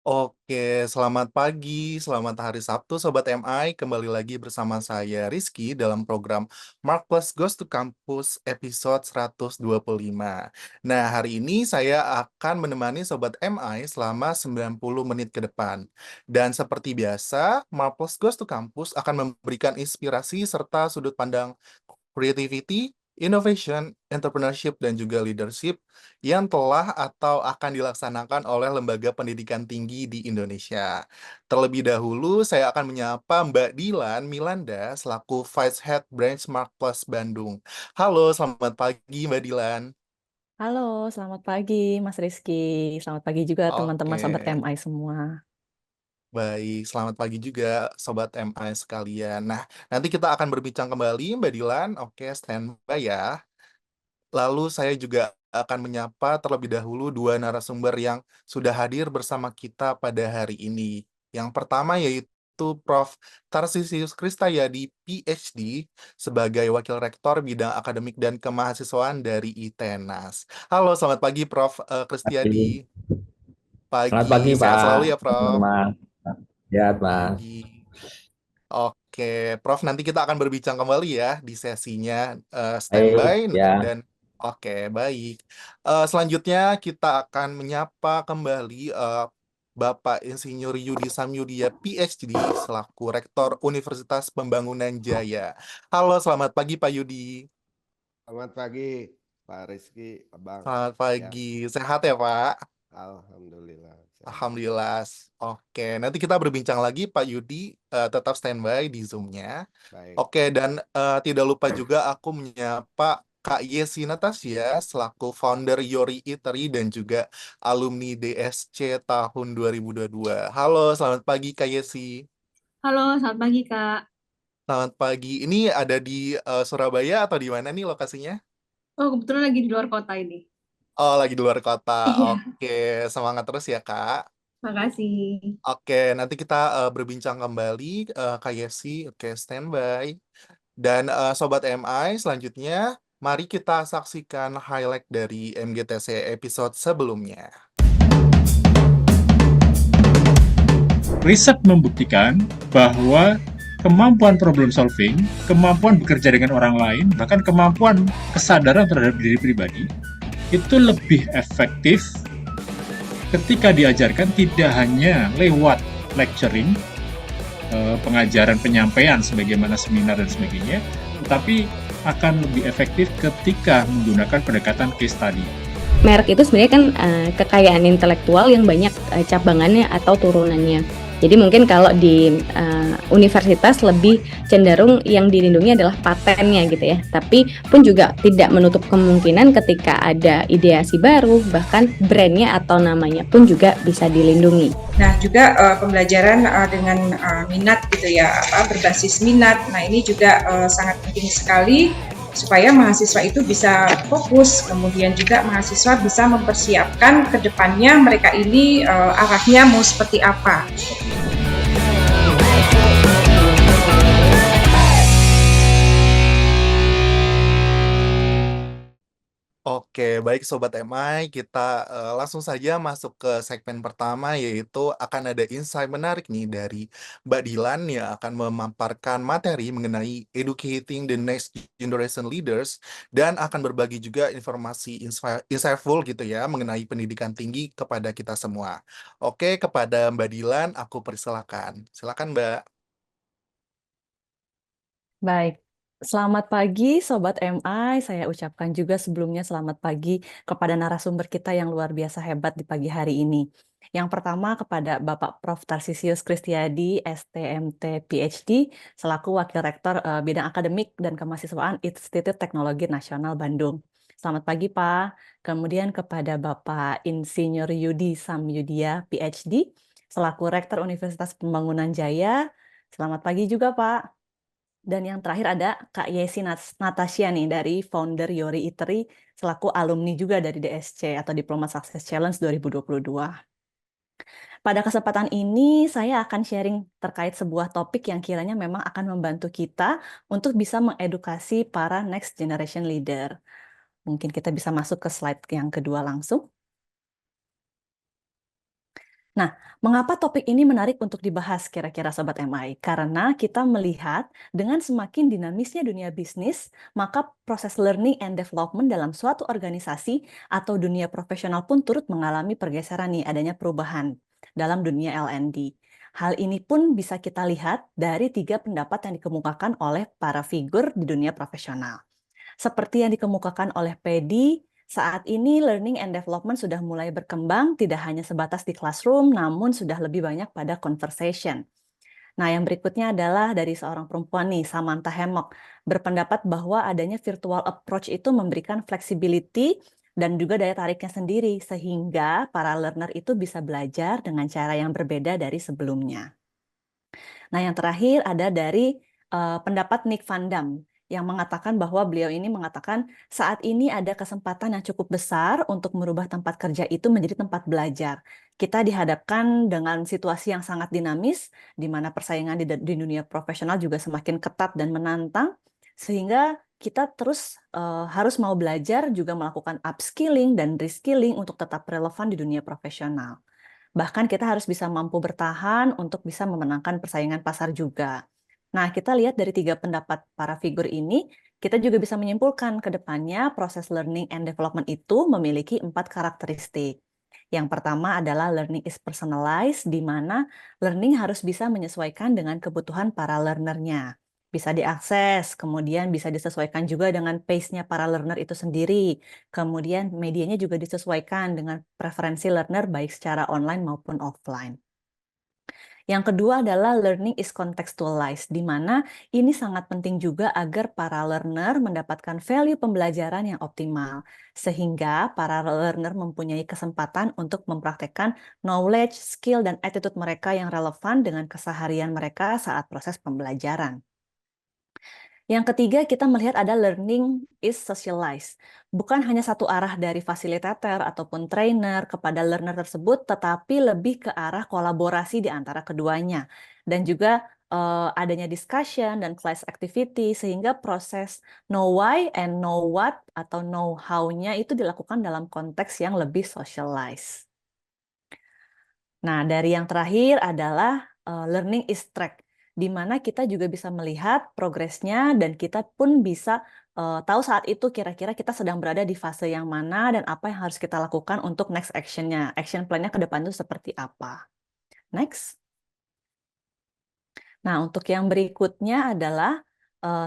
Oke, selamat pagi, selamat hari Sabtu Sobat MI. Kembali lagi bersama saya Rizky dalam program Mark Plus Goes to Campus episode 125. Nah, hari ini saya akan menemani Sobat MI selama 90 menit ke depan. Dan seperti biasa, Mark Plus Goes to Campus akan memberikan inspirasi serta sudut pandang creativity, innovation, entrepreneurship, dan juga leadership yang telah atau akan dilaksanakan oleh lembaga pendidikan tinggi di Indonesia. Terlebih dahulu, saya akan menyapa Mbak Dilan Milanda selaku Vice Head Branch Mark Plus Bandung. Halo, selamat pagi Mbak Dilan. Halo, selamat pagi Mas Rizky. Selamat pagi juga teman-teman Oke, Sobat MI semua. baik. Selamat pagi juga Sobat MI sekalian. Nah, nanti kita akan berbincang kembali Mbak Dilan. Oke, standby ya. Lalu saya juga akan menyapa terlebih dahulu dua narasumber yang sudah hadir bersama kita pada hari ini. Yang pertama yaitu Prof. Tarsisius Kristayadi, PhD, sebagai Wakil Rektor Bidang Akademik dan Kemahasiswaan dari ITENAS. Halo, selamat pagi Prof. Pagi. Kristiyadi. Selamat pagi Pagi, sehat Pak, selalu ya Prof. teman-teman. Ya, Mas. Pagi. Oke, Prof, nanti kita akan berbincang kembali ya di sesinya Baik, standby ya. dan oke, baik. Selanjutnya kita akan menyapa kembali Bapak Insinyur Yudi Samyudia PhD selaku Rektor Universitas Pembangunan Jaya. Halo, selamat pagi Pak Yudi. Selamat pagi, Pak Rizky, Abang. Selamat Ya, pagi. Sehat ya, Pak? Alhamdulillah sehat juga. Alhamdulillah. Oke, nanti kita berbincang lagi Pak Yudi, tetap standby di Zoom-nya. Baik, Oke, dan tidak lupa juga aku menyapa Kak Yesi Natasha selaku founder Yori Eatery dan juga alumni DSC tahun 2022. Halo, selamat pagi Kak Yesi. Halo, selamat pagi Kak. Selamat pagi. Ini ada di Surabaya atau di mana nih lokasinya? Oh, kebetulan lagi di luar kota ini. Oh, lagi di luar kota. Iya, Oke, semangat terus ya Kak. makasih. Oke, nanti kita berbincang kembali, Kak Yesi. Oke, standby. Dan Sobat MI, selanjutnya, mari kita saksikan highlight dari MGTC episode sebelumnya. Riset membuktikan bahwa kemampuan problem solving, kemampuan bekerja dengan orang lain, bahkan kemampuan kesadaran terhadap diri pribadi itu lebih efektif ketika diajarkan tidak hanya lewat lecturing, pengajaran penyampaian sebagaimana seminar dan sebagainya, tetapi akan lebih efektif ketika menggunakan pendekatan case study. Merek itu sebenarnya kan kekayaan intelektual yang banyak cabangannya atau turunannya. Jadi mungkin kalau di universitas lebih cenderung yang dilindungi adalah patennya gitu ya. Tapi pun juga tidak menutup kemungkinan ketika ada ideasi baru, bahkan brandnya atau namanya pun juga bisa dilindungi. Nah juga pembelajaran dengan minat gitu ya, berbasis minat. Nah ini juga sangat penting sekali supaya mahasiswa itu bisa fokus, kemudian juga mahasiswa bisa mempersiapkan ke depannya mereka ini arahnya mau seperti apa. Oke, baik Sobat MI, kita langsung saja masuk ke segmen pertama, yaitu akan ada insight menarik nih dari Mbak Dilan yang akan memaparkan materi mengenai educating the next generation leaders dan akan berbagi juga informasi insightful gitu ya mengenai pendidikan tinggi kepada kita semua. Oke, kepada Mbak Dilan, aku persilakan. Silakan Mbak. Baik, selamat pagi Sobat MI. Saya ucapkan juga sebelumnya selamat pagi kepada narasumber kita yang luar biasa hebat di pagi hari ini. Yang pertama kepada Bapak Prof. Tarsisius Kristiyadi, STMT PhD, selaku Wakil Rektor Bidang Akademik dan Kemahasiswaan Institut Teknologi Nasional Bandung. Selamat pagi Pak. Kemudian kepada Bapak Insinyur Yudi Samyudia, PhD, selaku Rektor Universitas Pembangunan Jaya. Selamat pagi juga Pak. Dan yang terakhir ada Kak Yesi Natasha nih dari founder Yori Eatery selaku alumni juga dari DSC atau Diploma Success Challenge 2022. Pada kesempatan ini saya akan sharing terkait sebuah topik yang kiranya memang akan membantu kita untuk bisa mengedukasi para next generation leader. Mungkin kita bisa masuk ke slide yang kedua langsung. Nah, mengapa topik ini menarik untuk dibahas kira-kira Sobat MI? Karena kita melihat dengan semakin dinamisnya dunia bisnis, maka proses learning and development dalam suatu organisasi atau dunia profesional pun turut mengalami pergeseran nih, adanya perubahan dalam dunia L&D. Hal ini pun bisa kita lihat dari 3 pendapat yang dikemukakan oleh para figur di dunia profesional. Seperti yang dikemukakan oleh Pedi, saat ini learning and development sudah mulai berkembang, tidak hanya sebatas di classroom, namun sudah lebih banyak pada conversation. Nah, yang berikutnya adalah dari seorang perempuan nih, Samantha Hammock, berpendapat bahwa adanya virtual approach itu memberikan flexibility dan juga daya tariknya sendiri, sehingga para learner itu bisa belajar dengan cara yang berbeda dari sebelumnya. Nah, yang terakhir ada dari pendapat Nick Van Dam, yang mengatakan bahwa beliau ini mengatakan saat ini ada kesempatan yang cukup besar untuk merubah tempat kerja itu menjadi tempat belajar. Kita dihadapkan dengan situasi yang sangat dinamis, di mana persaingan di dunia profesional juga semakin ketat dan menantang, sehingga kita terus harus mau belajar, juga melakukan upskilling dan reskilling untuk tetap relevan di dunia profesional. Bahkan kita harus bisa mampu bertahan untuk bisa memenangkan persaingan pasar juga. Nah, kita lihat dari 3 pendapat para figur ini, kita juga bisa menyimpulkan ke depannya proses learning and development itu memiliki 4 karakteristik. Yang pertama adalah learning is personalized, di mana learning harus bisa menyesuaikan dengan kebutuhan para learnernya. Bisa diakses, kemudian bisa disesuaikan juga dengan pace-nya para learner itu sendiri. Kemudian medianya juga disesuaikan dengan preferensi learner baik secara online maupun offline. Yang kedua adalah learning is contextualized, di mana ini sangat penting juga agar para learner mendapatkan value pembelajaran yang optimal, sehingga para learner mempunyai kesempatan untuk mempraktekkan knowledge, skill, dan attitude mereka yang relevan dengan keseharian mereka saat proses pembelajaran. Yang ketiga, kita melihat ada learning is socialized. Bukan hanya satu arah dari fasilitator ataupun trainer kepada learner tersebut, tetapi lebih ke arah kolaborasi di antara keduanya. Dan juga adanya discussion dan class activity, sehingga proses know why and know what atau know how-nya itu dilakukan dalam konteks yang lebih socialized. Nah, dari yang terakhir adalah learning is track, di mana kita juga bisa melihat progresnya dan kita pun bisa tahu saat itu kira-kira kita sedang berada di fase yang mana dan apa yang harus kita lakukan untuk next action-nya. Action plan-nya ke depan itu seperti apa. Next. Nah, untuk yang berikutnya adalah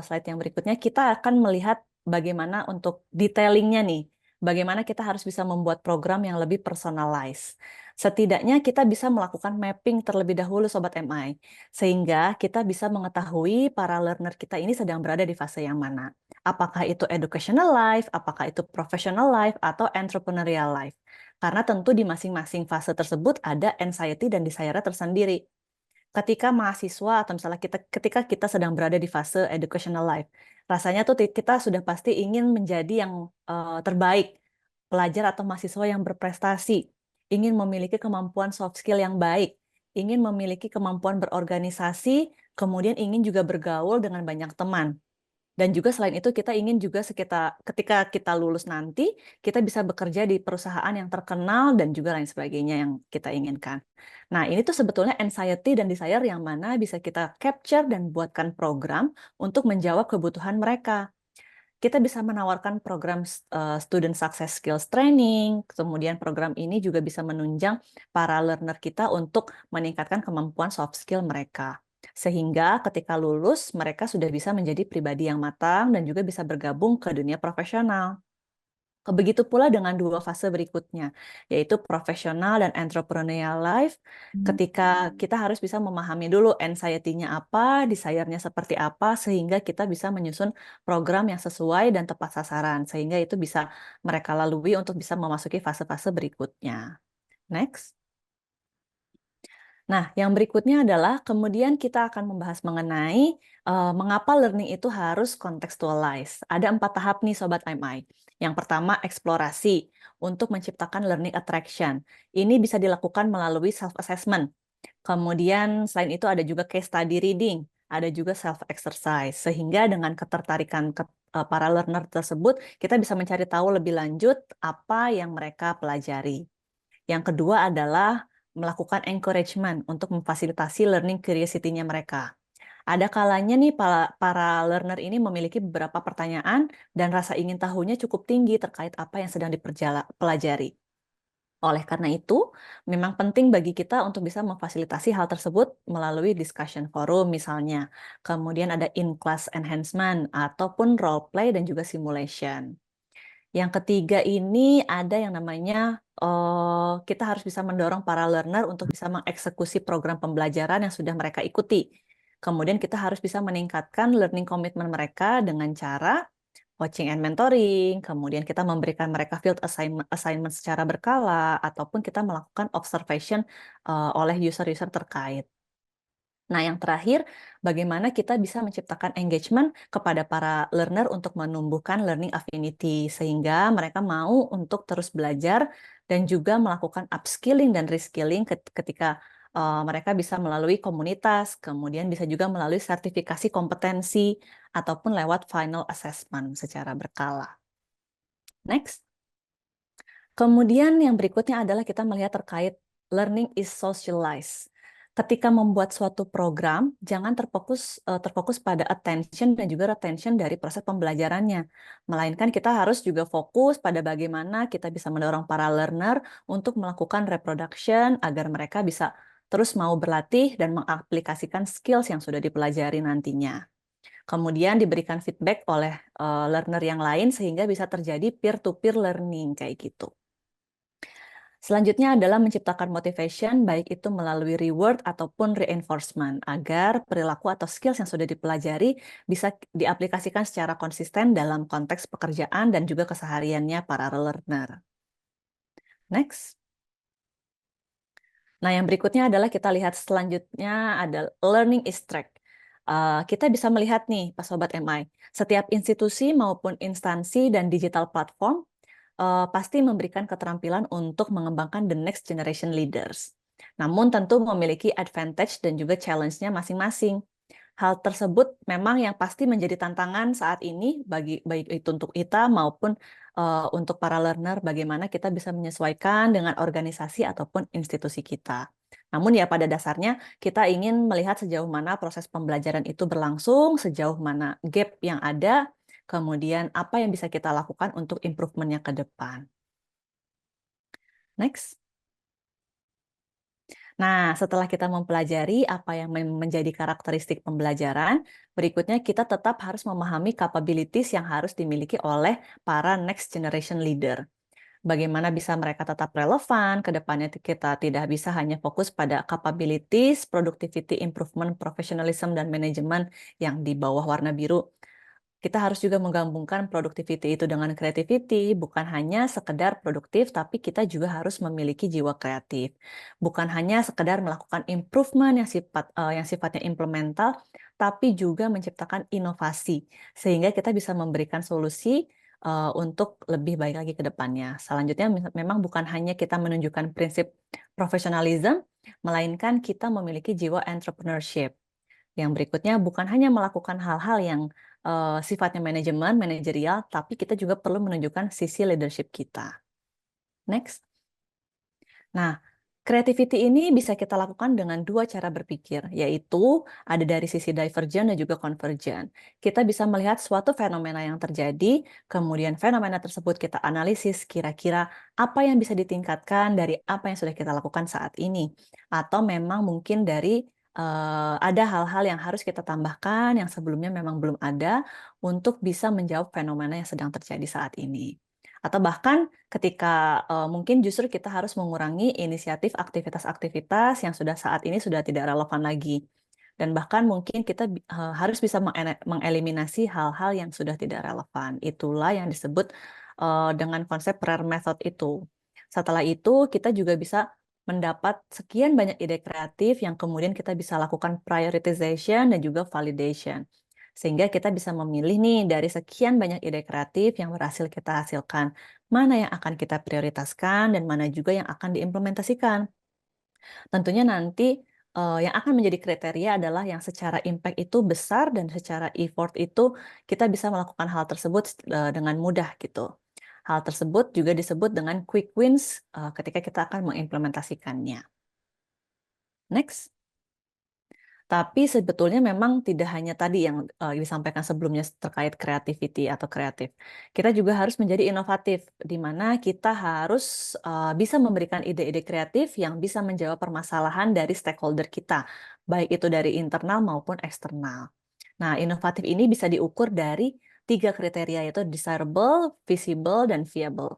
slide yang berikutnya kita akan melihat bagaimana untuk detailing-nya nih. Bagaimana kita harus bisa membuat program yang lebih personalized. Setidaknya kita bisa melakukan mapping terlebih dahulu Sobat MI, sehingga kita bisa mengetahui para learner kita ini sedang berada di fase yang mana. Apakah itu educational life, apakah itu professional life, atau entrepreneurial life. Karena tentu di masing-masing fase tersebut ada anxiety dan desire tersendiri. Ketika mahasiswa atau misalnya ketika kita sedang berada di fase educational life, rasanya tuh kita sudah pasti ingin menjadi yang terbaik, pelajar atau mahasiswa yang berprestasi, ingin memiliki kemampuan soft skill yang baik, ingin memiliki kemampuan berorganisasi, kemudian ingin juga bergaul dengan banyak teman. Dan juga selain itu kita ingin juga ketika kita lulus nanti, kita bisa bekerja di perusahaan yang terkenal dan juga lain sebagainya yang kita inginkan. Nah, ini tuh sebetulnya anxiety dan desire yang mana bisa kita capture dan buatkan program untuk menjawab kebutuhan mereka. Kita bisa menawarkan program Student Success Skills Training, kemudian program ini juga bisa menunjang para learner kita untuk meningkatkan kemampuan soft skill mereka. Sehingga ketika lulus, mereka sudah bisa menjadi pribadi yang matang dan juga bisa bergabung ke dunia profesional. Begitu pula dengan 2 fase berikutnya, yaitu profesional dan entrepreneurial life. Ketika kita harus bisa memahami dulu anxiety-nya apa, desire-nya seperti apa, sehingga kita bisa menyusun program yang sesuai dan tepat sasaran, sehingga itu bisa mereka lalui untuk bisa memasuki fase-fase berikutnya. Next. Nah, yang berikutnya adalah kemudian kita akan membahas mengenai mengapa learning itu harus contextualize. Ada 4 tahap nih Sobat MI. Yang pertama, eksplorasi untuk menciptakan learning attraction. Ini bisa dilakukan melalui self-assessment. Kemudian selain itu ada juga case study reading, ada juga self-exercise. Sehingga dengan ketertarikan para learner tersebut, kita bisa mencari tahu lebih lanjut apa yang mereka pelajari. Yang kedua adalah melakukan encouragement untuk memfasilitasi learning curiosity-nya mereka. Ada kalanya nih para learner ini memiliki beberapa pertanyaan dan rasa ingin tahunya cukup tinggi terkait apa yang sedang dipelajari. Oleh karena itu, memang penting bagi kita untuk bisa memfasilitasi hal tersebut melalui discussion forum misalnya. Kemudian ada in-class enhancement ataupun role play dan juga simulation. Yang ketiga ini ada yang namanya kita harus bisa mendorong para learner untuk bisa mengeksekusi program pembelajaran yang sudah mereka ikuti. Kemudian kita harus bisa meningkatkan learning commitment mereka dengan cara coaching and mentoring, kemudian kita memberikan mereka field assignment secara berkala, ataupun kita melakukan observation oleh user-user terkait. Nah, yang terakhir, bagaimana kita bisa menciptakan engagement kepada para learner untuk menumbuhkan learning affinity, sehingga mereka mau untuk terus belajar dan juga melakukan upskilling dan reskilling ketika mereka bisa melalui komunitas, kemudian bisa juga melalui sertifikasi kompetensi, ataupun lewat final assessment secara berkala. Next. Kemudian yang berikutnya adalah kita melihat terkait learning is socialized. Ketika membuat suatu program, jangan terfokus pada attention dan juga retention dari proses pembelajarannya. Melainkan kita harus juga fokus pada bagaimana kita bisa mendorong para learner untuk melakukan reproduction agar mereka bisa terus mau berlatih dan mengaplikasikan skills yang sudah dipelajari nantinya. Kemudian diberikan feedback oleh learner yang lain sehingga bisa terjadi peer-to-peer learning kayak gitu. Selanjutnya adalah menciptakan motivation, baik itu melalui reward ataupun reinforcement, agar perilaku atau skills yang sudah dipelajari bisa diaplikasikan secara konsisten dalam konteks pekerjaan dan juga kesehariannya para learner. Next. Nah, yang berikutnya adalah kita lihat selanjutnya ada learning is track. Kita bisa melihat nih, Pak Sobat MI, setiap institusi maupun instansi dan digital platform pasti memberikan keterampilan untuk mengembangkan the next generation leaders. Namun tentu memiliki advantage dan juga challenge-nya masing-masing. Hal tersebut memang yang pasti menjadi tantangan saat ini baik itu untuk kita maupun untuk para learner, bagaimana kita bisa menyesuaikan dengan organisasi ataupun institusi kita. Namun ya pada dasarnya kita ingin melihat sejauh mana proses pembelajaran itu berlangsung, sejauh mana gap yang ada, kemudian apa yang bisa kita lakukan untuk improve-nya ke depan. Next. Nah, setelah kita mempelajari apa yang menjadi karakteristik pembelajaran, berikutnya kita tetap harus memahami capabilities yang harus dimiliki oleh para next generation leader. Bagaimana bisa mereka tetap relevan, ke depannya kita tidak bisa hanya fokus pada capabilities, productivity improvement, professionalism, dan manajemen yang di bawah warna biru. Kita harus juga menggabungkan productivity itu dengan creativity, bukan hanya sekedar produktif, tapi kita juga harus memiliki jiwa kreatif. Bukan hanya sekedar melakukan improvement yang sifatnya implemental, tapi juga menciptakan inovasi, sehingga kita bisa memberikan solusi untuk lebih baik lagi ke depannya. Selanjutnya memang bukan hanya kita menunjukkan prinsip profesionalism, melainkan kita memiliki jiwa entrepreneurship. Yang berikutnya bukan hanya melakukan hal-hal yang sifatnya manajerial, tapi kita juga perlu menunjukkan sisi leadership kita. Next. Nah, creativity ini bisa kita lakukan dengan dua cara berpikir, yaitu ada dari sisi divergent dan juga convergent. Kita bisa melihat suatu fenomena yang terjadi, kemudian fenomena tersebut kita analisis kira-kira apa yang bisa ditingkatkan dari apa yang sudah kita lakukan saat ini. Atau memang mungkin dari ada hal-hal yang harus kita tambahkan yang sebelumnya memang belum ada untuk bisa menjawab fenomena yang sedang terjadi saat ini. Atau bahkan ketika mungkin justru kita harus mengurangi inisiatif aktivitas-aktivitas yang saat ini sudah tidak relevan lagi. Dan bahkan mungkin kita harus bisa mengeliminasi hal-hal yang sudah tidak relevan. Itulah yang disebut dengan konsep rare method itu. Setelah itu kita juga bisa mendapat sekian banyak ide kreatif yang kemudian kita bisa lakukan prioritization dan juga validation. Sehingga kita bisa memilih nih dari sekian banyak ide kreatif yang berhasil kita hasilkan, mana yang akan kita prioritaskan dan mana juga yang akan diimplementasikan. Tentunya nanti yang akan menjadi kriteria adalah yang secara impact itu besar dan secara effort itu kita bisa melakukan hal tersebut dengan mudah gitu. Hal tersebut juga disebut dengan quick wins ketika kita akan mengimplementasikannya. Next. Tapi sebetulnya memang tidak hanya tadi yang disampaikan sebelumnya terkait creativity atau kreatif. Kita juga harus menjadi inovatif, di mana kita harus bisa memberikan ide-ide kreatif yang bisa menjawab permasalahan dari stakeholder kita, baik itu dari internal maupun eksternal. Nah, inovatif ini bisa diukur dari 3 kriteria, yaitu desirable, visible, dan viable.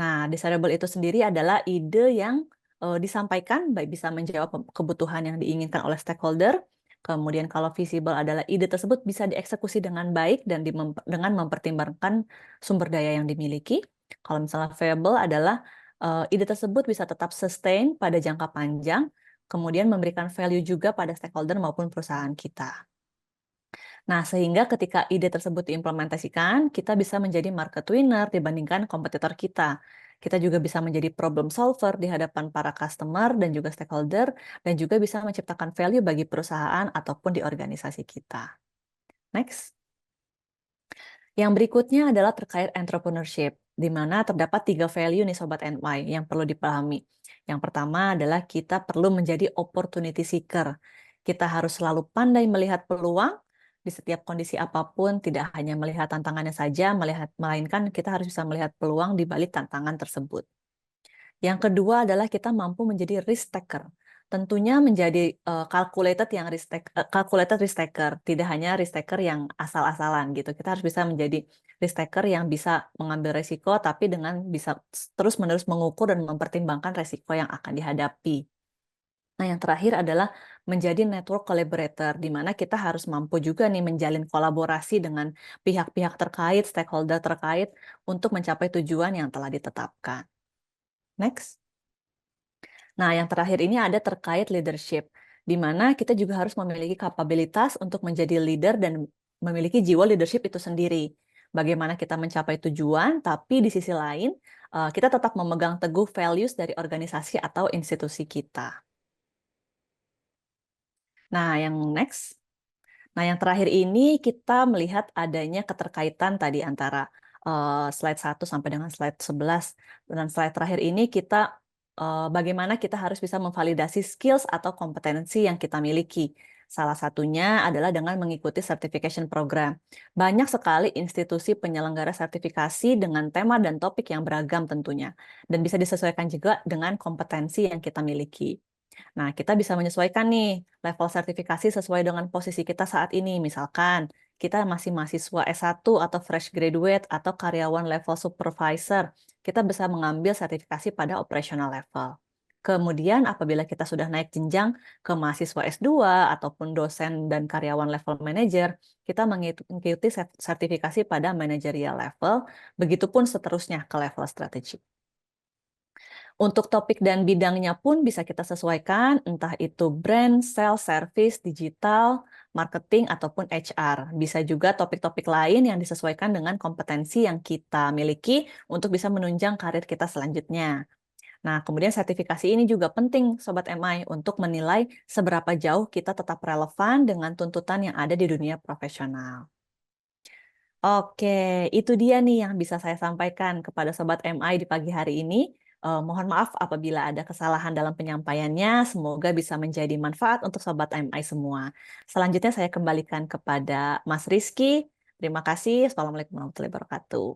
Nah, desirable itu sendiri adalah ide yang disampaikan, baik bisa menjawab kebutuhan yang diinginkan oleh stakeholder. Kemudian kalau visible adalah ide tersebut bisa dieksekusi dengan baik dan dengan mempertimbangkan sumber daya yang dimiliki. Kalau misalnya viable adalah ide tersebut bisa tetap sustain pada jangka panjang, kemudian memberikan value juga pada stakeholder maupun perusahaan kita. Nah, sehingga ketika ide tersebut diimplementasikan, kita bisa menjadi market winner dibandingkan kompetitor kita. Kita juga bisa menjadi problem solver di hadapan para customer dan juga stakeholder, dan juga bisa menciptakan value bagi perusahaan ataupun di organisasi kita. Next. Yang berikutnya adalah terkait entrepreneurship, di mana terdapat 3 value nih Sobat NY yang perlu dipahami. Yang pertama adalah kita perlu menjadi opportunity seeker. Kita harus selalu pandai melihat peluang di setiap kondisi apapun, tidak hanya melihat tantangannya saja, melainkan kita harus bisa melihat peluang di balik tantangan tersebut. Yang kedua adalah kita mampu menjadi risk taker. Tentunya menjadi calculated risk taker, tidak hanya risk taker yang asal-asalan gitu. Kita harus bisa menjadi risk taker yang bisa mengambil resiko, tapi dengan bisa terus-menerus mengukur dan mempertimbangkan resiko yang akan dihadapi. Nah, yang terakhir adalah menjadi network collaborator, di mana kita harus mampu juga nih menjalin kolaborasi dengan pihak-pihak terkait, stakeholder terkait, untuk mencapai tujuan yang telah ditetapkan. Next. Nah, yang terakhir ini ada terkait leadership, di mana kita juga harus memiliki kapabilitas untuk menjadi leader dan memiliki jiwa leadership itu sendiri. Bagaimana kita mencapai tujuan, tapi di sisi lain kita tetap memegang teguh values dari organisasi atau institusi kita. Nah, yang next. Nah, yang terakhir ini kita melihat adanya keterkaitan tadi antara slide 1 sampai dengan slide 11. Dan slide terakhir ini kita bagaimana kita harus bisa memvalidasi skills atau kompetensi yang kita miliki. Salah satunya adalah dengan mengikuti certification program. Banyak sekali institusi penyelenggara sertifikasi dengan tema dan topik yang beragam tentunya. Dan bisa disesuaikan juga dengan kompetensi yang kita miliki. Nah, kita bisa menyesuaikan nih level sertifikasi sesuai dengan posisi kita saat ini. Misalkan, kita masih mahasiswa S1 atau fresh graduate atau karyawan level supervisor, kita bisa mengambil sertifikasi pada operational level. Kemudian, apabila kita sudah naik jenjang ke mahasiswa S2 ataupun dosen dan karyawan level manager, kita mengikuti sertifikasi pada managerial level, begitupun seterusnya ke level strategi. Untuk topik dan bidangnya pun bisa kita sesuaikan, entah itu brand, sales, service, digital, marketing, ataupun HR. Bisa juga topik-topik lain yang disesuaikan dengan kompetensi yang kita miliki untuk bisa menunjang karir kita selanjutnya. Nah, kemudian sertifikasi ini juga penting, Sobat MI, untuk menilai seberapa jauh kita tetap relevan dengan tuntutan yang ada di dunia profesional. Oke, itu dia nih yang bisa saya sampaikan kepada Sobat MI di pagi hari ini. Mohon maaf apabila ada kesalahan dalam penyampaiannya, semoga bisa menjadi manfaat untuk Sobat MI semua. Selanjutnya saya kembalikan kepada Mas Rizky. Terima kasih. Assalamualaikum warahmatullahi wabarakatuh.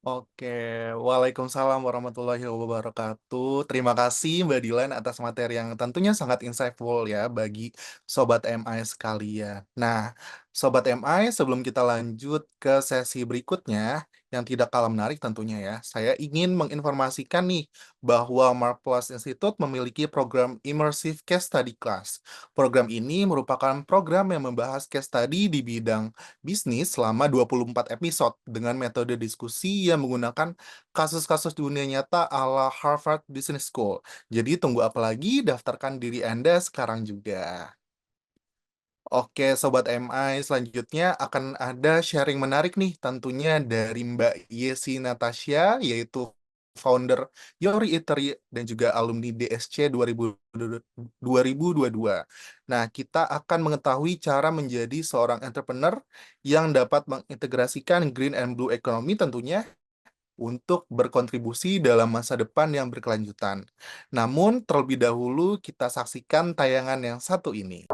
Oke, Waalaikumsalam warahmatullahi wabarakatuh. Terima kasih Mbak Dilan atas materi yang tentunya sangat insightful ya bagi Sobat MI sekalian. Nah, Sobat MI, sebelum kita lanjut ke sesi berikutnya, yang tidak kalah menarik tentunya ya, saya ingin menginformasikan nih bahwa Mark+ Institute memiliki program Immersive Case Study Class. Program ini merupakan program yang membahas case study di bidang bisnis selama 24 episode dengan metode diskusi yang menggunakan kasus-kasus dunia nyata ala Harvard Business School. Jadi tunggu apa lagi? Daftarkan diri Anda sekarang juga. Oke, Sobat MI, selanjutnya akan ada sharing menarik nih tentunya dari Mbak Yesi Natasha, yaitu founder Yori Eatery dan juga alumni DSC 2022. Nah, kita akan mengetahui cara menjadi seorang entrepreneur yang dapat mengintegrasikan green and blue economy tentunya untuk berkontribusi dalam masa depan yang berkelanjutan. Namun, terlebih dahulu kita saksikan tayangan yang satu ini.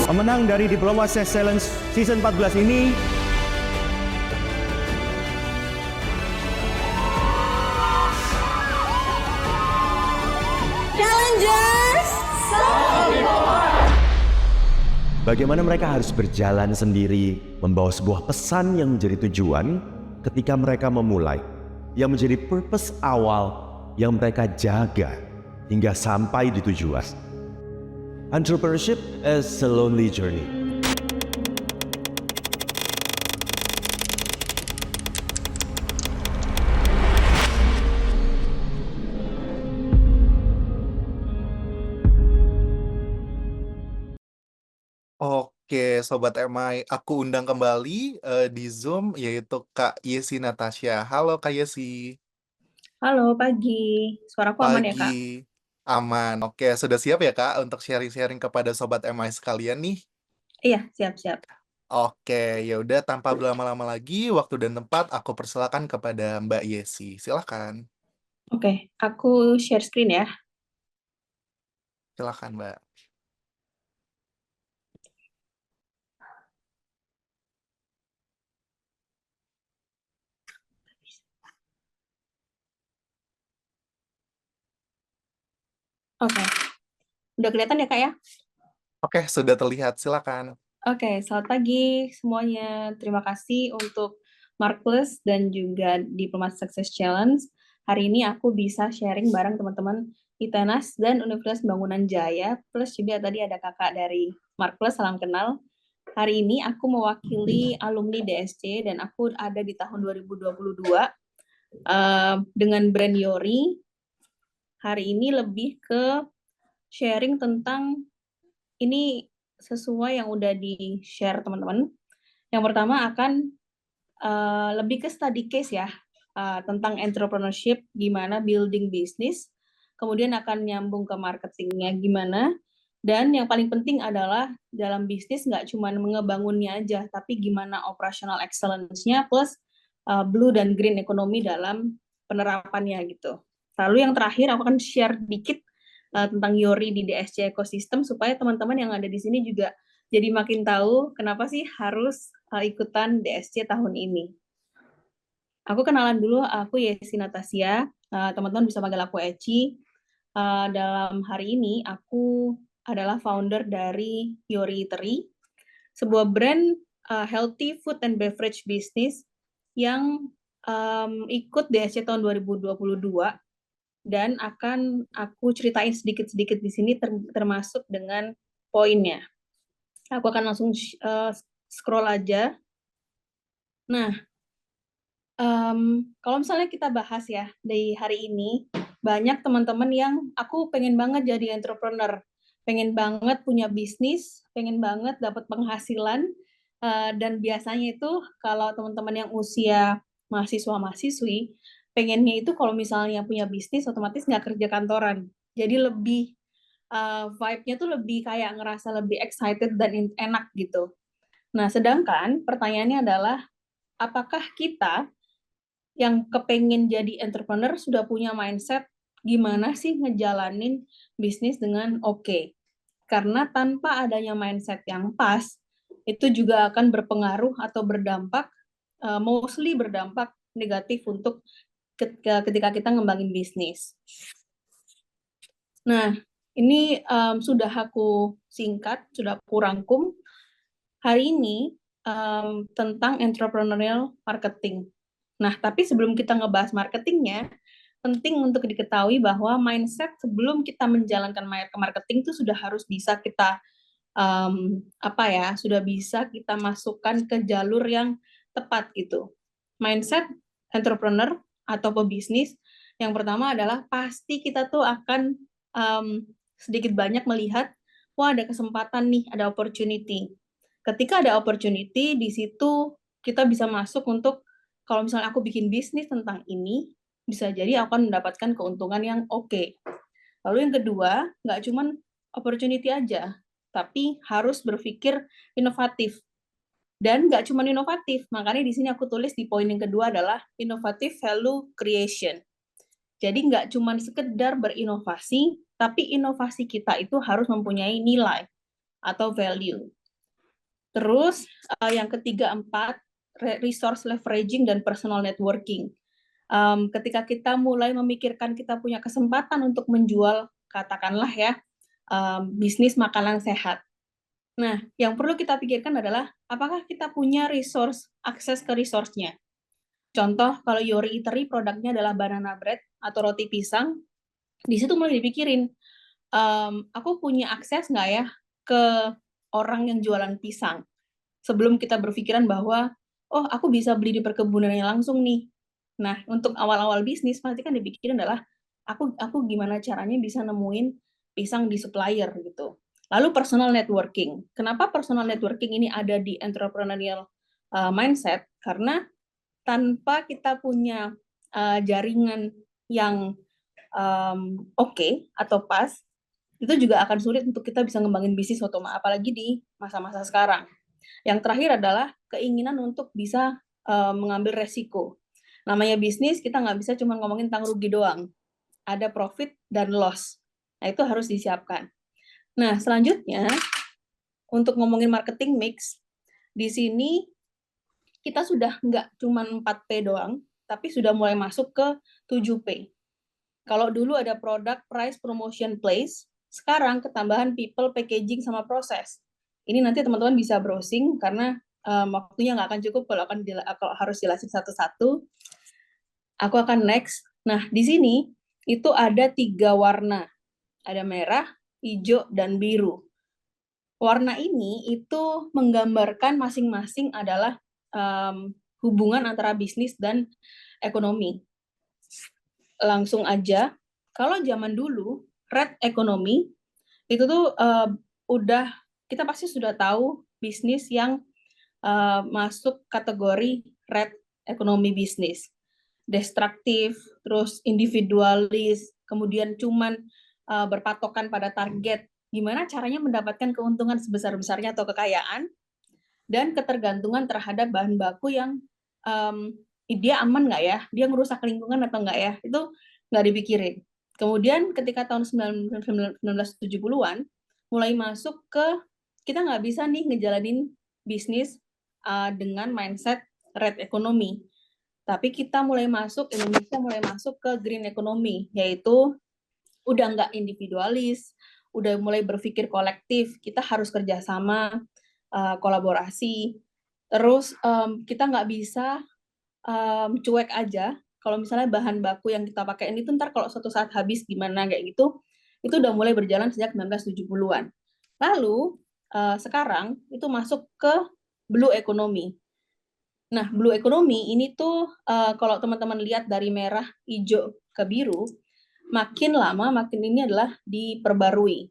Pemenang dari Diploma Excellence Season 14 ini Challengers bagaimana mereka harus berjalan sendiri membawa sebuah pesan yang menjadi tujuan ketika mereka memulai, yang menjadi purpose awal yang mereka jaga hingga sampai di tujuan. Entrepreneurship is a lonely journey. Oke, Sobat MI, aku undang kembali di Zoom, yaitu Kak Yesi Natasha. Halo Kak Yesi. Halo, pagi. Suaraku aman ya, Kak? Pagi. Aman. Oke, sudah siap ya Kak untuk sharing-sharing kepada Sobat MI sekalian nih? Iya, siap-siap. Oke, ya udah tanpa berlama-lama lagi, waktu dan tempat aku persilakan kepada Mbak Yesi. Silakan. Oke, aku share screen ya. Silakan, Mbak. Oke. Udah kelihatan ya, Kak ya? Oke, sudah terlihat. Silakan. Oke, selamat pagi semuanya. Terima kasih untuk Markless dan juga Diploma Success Challenge. Hari ini aku bisa sharing bareng teman-teman ITENAS dan Universitas Bangunan Jaya, plus juga tadi ada kakak dari Markless, salam kenal. Hari ini aku mewakili alumni DSC dan aku ada di tahun 2022 dengan brand Yori. Hari ini lebih ke sharing tentang ini sesuai yang udah di-share teman-teman. Yang pertama akan lebih ke study case ya, tentang entrepreneurship, gimana building bisnis, kemudian akan nyambung ke marketingnya gimana, dan yang paling penting adalah dalam bisnis nggak cuma ngebangunnya aja, tapi gimana operational excellence-nya plus blue dan green economy dalam penerapannya gitu. Lalu yang terakhir aku akan share dikit tentang Yori di DSC Ecosystem supaya teman-teman yang ada di sini juga jadi makin tahu kenapa sih harus ikutan DSC tahun ini. Aku kenalan dulu, aku Yesi Natasha, teman-teman bisa panggil aku Eci. Dalam hari ini aku adalah founder dari Yori Eatery, sebuah brand healthy food and beverage business yang ikut DSC tahun 2022 dan akan aku ceritain sedikit-sedikit di sini termasuk dengan poinnya. Aku akan langsung scroll aja. Nah, kalau misalnya kita bahas ya, di hari ini, banyak teman-teman yang aku pengen banget jadi entrepreneur, pengen banget punya bisnis, pengen banget dapat penghasilan, dan biasanya itu kalau teman-teman yang usia mahasiswa-mahasiswi, pengennya itu kalau misalnya punya bisnis, otomatis nggak kerja kantoran. Jadi lebih vibe-nya tuh lebih kayak ngerasa lebih excited dan enak gitu. Nah, sedangkan pertanyaannya adalah, apakah kita yang kepengen jadi entrepreneur sudah punya mindset gimana sih ngejalanin bisnis dengan oke? Karena tanpa adanya mindset yang pas, itu juga akan berpengaruh atau berdampak, mostly berdampak negatif untuk ketika kita ngembangin bisnis. Nah, ini sudah aku singkat, sudah aku rangkum. Hari ini tentang entrepreneurial marketing. Nah, tapi sebelum kita ngebahas marketingnya, penting untuk diketahui bahwa mindset sebelum kita menjalankan marketing itu sudah harus bisa kita sudah bisa kita masukkan ke jalur yang tepat gitu. Mindset entrepreneur atau pebisnis yang pertama adalah pasti kita tuh akan sedikit banyak melihat, wah ada kesempatan nih, ada opportunity. Ketika ada opportunity, di situ kita bisa masuk untuk, kalau misalnya aku bikin bisnis tentang ini, bisa jadi aku akan mendapatkan keuntungan yang oke. Lalu yang kedua, nggak cuman opportunity aja, tapi harus berpikir inovatif. Dan nggak cuma inovatif, makanya di sini aku tulis di poin yang kedua adalah innovative value creation. Jadi nggak cuma sekedar berinovasi, tapi inovasi kita itu harus mempunyai nilai atau value. Terus yang ketiga, 4, resource leveraging dan personal networking. Ketika kita mulai memikirkan kita punya kesempatan untuk menjual, katakanlah ya, bisnis makanan sehat. Nah, yang perlu kita pikirkan adalah apakah kita punya akses ke resource-nya. Contoh, kalau Yori Eatery produknya adalah banana bread atau roti pisang, di situ mulai dipikirin, aku punya akses nggak ya ke orang yang jualan pisang? Sebelum kita berpikiran bahwa, oh aku bisa beli di perkebunannya langsung nih. Nah, untuk awal-awal bisnis, pasti kan dipikirin adalah, aku gimana caranya bisa nemuin pisang di supplier gitu. Lalu personal networking. Kenapa personal networking ini ada di entrepreneurial mindset? Karena tanpa kita punya jaringan yang oke atau pas, itu juga akan sulit untuk kita bisa ngembangin bisnis apalagi di masa-masa sekarang. Yang terakhir adalah keinginan untuk bisa mengambil resiko. Namanya bisnis, kita nggak bisa cuma ngomongin tentang rugi doang. Ada profit dan loss. Nah, itu harus disiapkan. Nah, selanjutnya, untuk ngomongin marketing mix, di sini kita sudah nggak cuma 4P doang, tapi sudah mulai masuk ke 7P. Kalau dulu ada product, price, promotion, place, sekarang ketambahan people, packaging, sama proses. Ini nanti teman-teman bisa browsing, karena waktunya nggak akan cukup kalau harus jelasin satu-satu. Aku akan next. Nah, di sini itu ada 3 warna. Ada merah, hijau, dan biru. Warna ini itu menggambarkan masing-masing adalah hubungan antara bisnis dan ekonomi. Langsung aja, kalau zaman dulu, red economy, itu tuh kita pasti sudah tahu bisnis yang masuk kategori red economy bisnis. Destruktif, terus individualis, kemudian cuman berpatokan pada target, gimana caranya mendapatkan keuntungan sebesar-besarnya atau kekayaan, dan ketergantungan terhadap bahan baku yang dia aman nggak ya, dia ngerusak lingkungan atau nggak ya, itu nggak dipikirin. Kemudian ketika tahun 1970-an, mulai masuk ke, kita nggak bisa nih ngejalanin bisnis dengan mindset red economy. Tapi Indonesia mulai masuk ke green economy, yaitu udah nggak individualis, udah mulai berpikir kolektif, kita harus kerjasama, kolaborasi. Terus kita nggak bisa cuek aja, kalau misalnya bahan baku yang kita pakai ini tuh ntar kalau suatu saat habis gimana kayak gitu, itu udah mulai berjalan sejak 1970-an. Lalu sekarang itu masuk ke blue economy. Nah, blue economy ini tuh kalau teman-teman lihat dari merah, hijau ke biru, makin lama makin ini adalah diperbarui.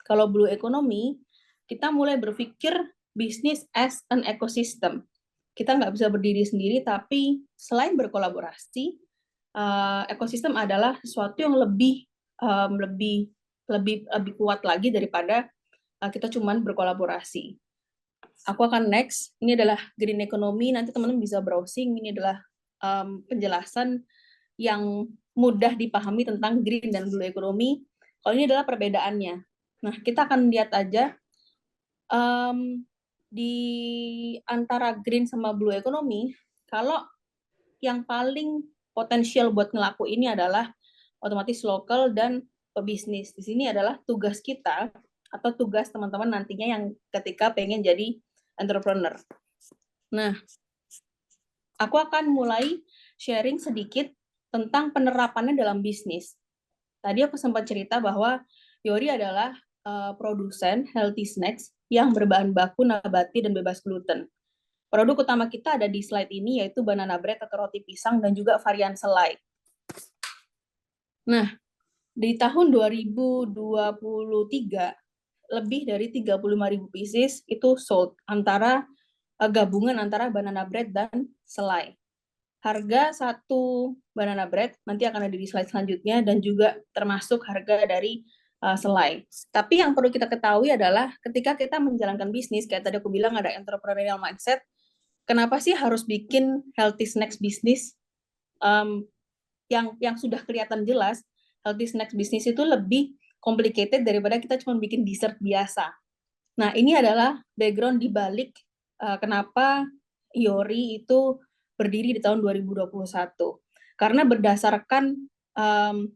Kalau blue economy, kita mulai berpikir bisnis as an ecosystem. Kita nggak bisa berdiri sendiri, tapi selain berkolaborasi, ekosistem adalah sesuatu yang lebih kuat lagi daripada kita cuman berkolaborasi. Aku akan next. Ini adalah green economy. Nanti teman-teman bisa browsing. Ini adalah penjelasan yang mudah dipahami tentang green dan blue economy. Kalau ini adalah perbedaannya. Nah, kita akan lihat aja di antara green sama blue economy, kalau yang paling potensial buat ngelaku ini adalah otomatis lokal dan pebisnis. Di sini adalah tugas kita atau tugas teman-teman nantinya yang ketika pengen jadi entrepreneur. Nah, aku akan mulai sharing sedikit tentang penerapannya dalam bisnis. Tadi aku sempat cerita bahwa Yori adalah produsen healthy snacks yang berbahan baku nabati dan bebas gluten. Produk utama kita ada di slide ini, yaitu banana bread atau roti pisang dan juga varian selai. Nah, di tahun 2023, lebih dari 35.000 pieces itu sold, gabungan antara banana bread dan selai. harga satu banana bread nanti akan ada di slide selanjutnya dan juga termasuk harga dari selai. Tapi yang perlu kita ketahui adalah ketika kita menjalankan bisnis, kayak tadi aku bilang ada entrepreneurial mindset, kenapa sih harus bikin healthy snacks bisnis yang sudah kelihatan jelas, healthy snacks bisnis itu lebih complicated daripada kita cuma bikin dessert biasa. Nah, ini adalah background di balik kenapa Yori itu berdiri di tahun 2021. Karena berdasarkan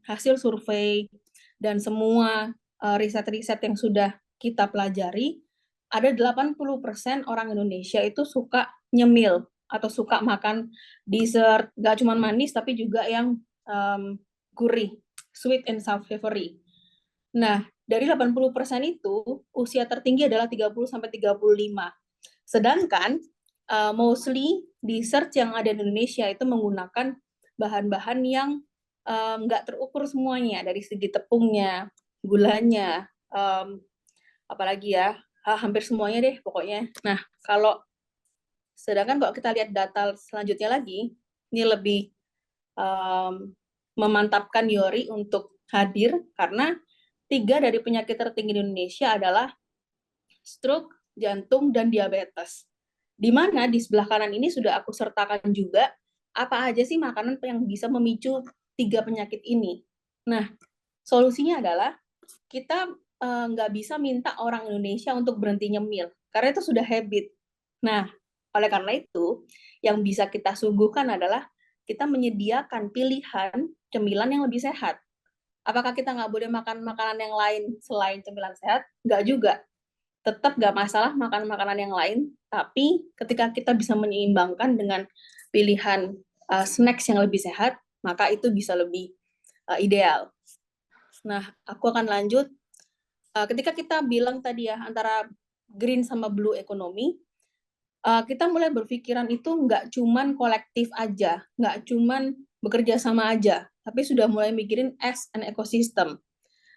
hasil survei dan semua riset-riset yang sudah kita pelajari, ada 80% orang Indonesia itu suka nyemil atau suka makan dessert, gak cuma manis tapi juga yang gurih, sweet and savory. Nah, dari 80% itu usia tertinggi adalah 30-35. Sedangkan mostly dessert yang ada di Indonesia itu menggunakan bahan-bahan yang nggak terukur semuanya, dari segi tepungnya, gulanya, apalagi ya, hampir semuanya deh pokoknya. Nah, sedangkan kalau kita lihat data selanjutnya lagi, ini lebih memantapkan Yori untuk hadir, karena 3 dari penyakit tertinggi di Indonesia adalah stroke, jantung, dan diabetes. Di mana di sebelah kanan ini sudah aku sertakan juga apa aja sih makanan yang bisa memicu 3 penyakit ini. Nah, solusinya adalah kita nggak bisa minta orang Indonesia untuk berhenti nyemil, karena itu sudah habit. Nah, oleh karena itu, yang bisa kita suguhkan adalah kita menyediakan pilihan cemilan yang lebih sehat. Apakah kita nggak boleh makan makanan yang lain selain cemilan sehat? Nggak juga. Tetap nggak masalah makan makanan yang lain, tapi ketika kita bisa menyeimbangkan dengan pilihan snacks yang lebih sehat, maka itu bisa lebih ideal. Nah, aku akan lanjut. Ketika kita bilang tadi ya, antara green sama blue economy, kita mulai berpikiran itu nggak cuman kolektif aja, nggak cuman bekerja sama aja, tapi sudah mulai mikirin as an ecosystem.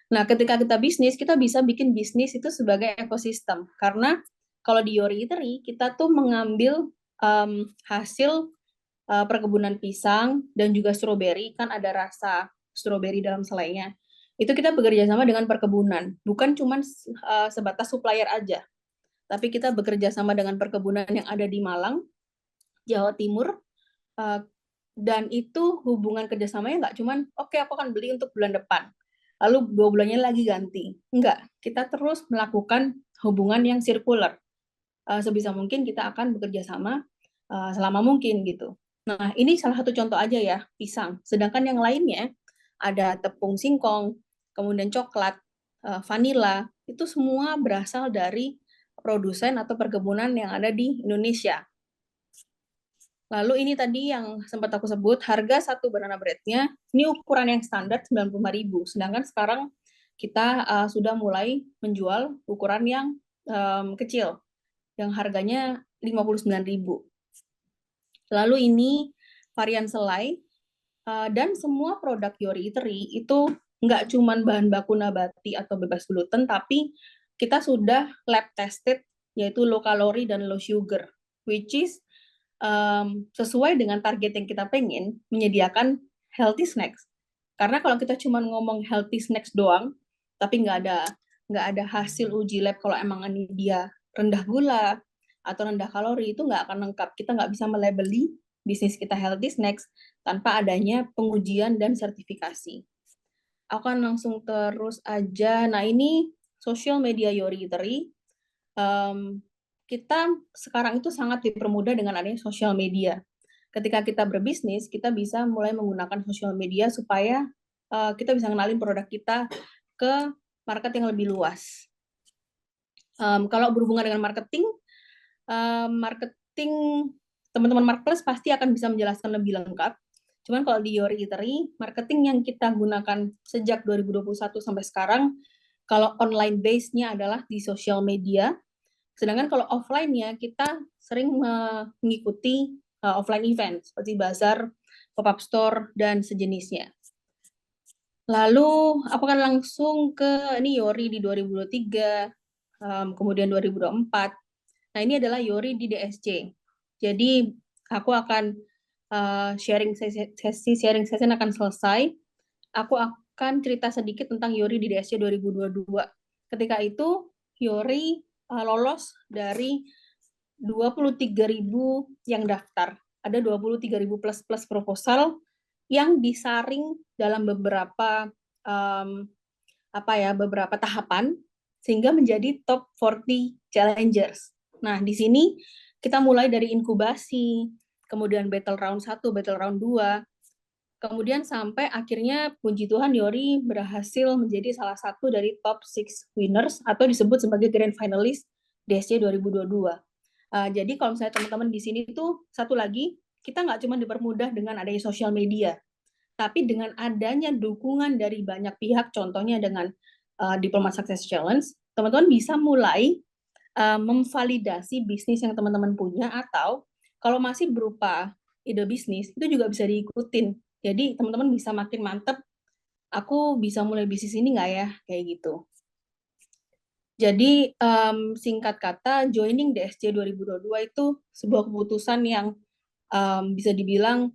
Nah, ketika kita bisnis, kita bisa bikin bisnis itu sebagai ekosistem. Karena kalau di Yori Eatery, kita tuh mengambil hasil perkebunan pisang dan juga stroberi, kan ada rasa stroberi dalam selainya. Itu kita bekerja sama dengan perkebunan, bukan cuma sebatas supplier aja. Tapi kita bekerja sama dengan perkebunan yang ada di Malang, Jawa Timur, dan itu hubungan kerjasamanya nggak cuma, oke, aku akan beli untuk bulan depan, lalu 2 bulannya lagi ganti. Enggak, kita terus melakukan hubungan yang circular. Sebisa mungkin kita akan bekerja sama selama mungkin gitu. Nah, ini salah satu contoh aja ya, pisang. Sedangkan yang lainnya, ada tepung singkong, kemudian coklat, vanila, itu semua berasal dari produsen atau perkebunan yang ada di Indonesia. Lalu ini tadi yang sempat aku sebut, harga satu banana bread-nya, ini ukuran yang standar 95.000, sedangkan sekarang kita sudah mulai menjual ukuran yang kecil, yang harganya 59.000. Lalu ini varian selai, dan semua produk Yori Eatery itu nggak cuma bahan baku nabati atau bebas gluten, tapi kita sudah lab tested, yaitu low calorie dan low sugar, which is sesuai dengan target yang kita pengen, menyediakan healthy snacks. Karena kalau kita cuma ngomong healthy snacks doang, tapi nggak ada hasil uji lab kalau emang ini dia rendah gula atau rendah kalori, itu nggak akan lengkap. Kita nggak bisa melabeli bisnis kita healthy snacks tanpa adanya pengujian dan sertifikasi. Aku akan langsung terus aja. Nah, ini social media Yori Eatery. Kita sekarang itu sangat dipermudah dengan adanya sosial media. Ketika kita berbisnis, kita bisa mulai menggunakan sosial media supaya kita bisa kenalin produk kita ke market yang lebih luas. Kalau berhubungan dengan marketing teman-teman Marketplace pasti akan bisa menjelaskan lebih lengkap. Cuman kalau di Yori Eatery, marketing yang kita gunakan sejak 2021 sampai sekarang, kalau online base-nya adalah di sosial media. Sedangkan kalau offline-nya, kita sering mengikuti offline event, seperti bazar, pop-up store, dan sejenisnya. Lalu, aku akan langsung ke ini Yori di 2023, kemudian 2024. Nah, ini adalah Yori di DSC. Jadi, aku akan sesi sharing session akan selesai, aku akan cerita sedikit tentang Yori di DSC 2022. Ketika itu Yori lolos dari 23.000 yang daftar. Ada 23.000 plus proposal yang disaring dalam beberapa beberapa tahapan sehingga menjadi top 40 challengers. Nah, di sini kita mulai dari inkubasi, kemudian battle round 1, battle round 2, kemudian sampai akhirnya puji Tuhan Yori berhasil menjadi salah satu dari top 6 winners atau disebut sebagai grand finalist DSC 2022. Jadi kalau misalnya teman-teman di sini tuh satu lagi, kita nggak cuma dipermudah dengan adanya sosial media, tapi dengan adanya dukungan dari banyak pihak, contohnya dengan Diplomat Success Challenge, teman-teman bisa mulai memvalidasi bisnis yang teman-teman punya, atau kalau masih berupa ide bisnis, itu juga bisa diikutin. Jadi teman-teman bisa makin mantep, aku bisa mulai bisnis ini nggak ya, kayak gitu. Jadi singkat kata, joining DSC 2022 itu sebuah keputusan yang bisa dibilang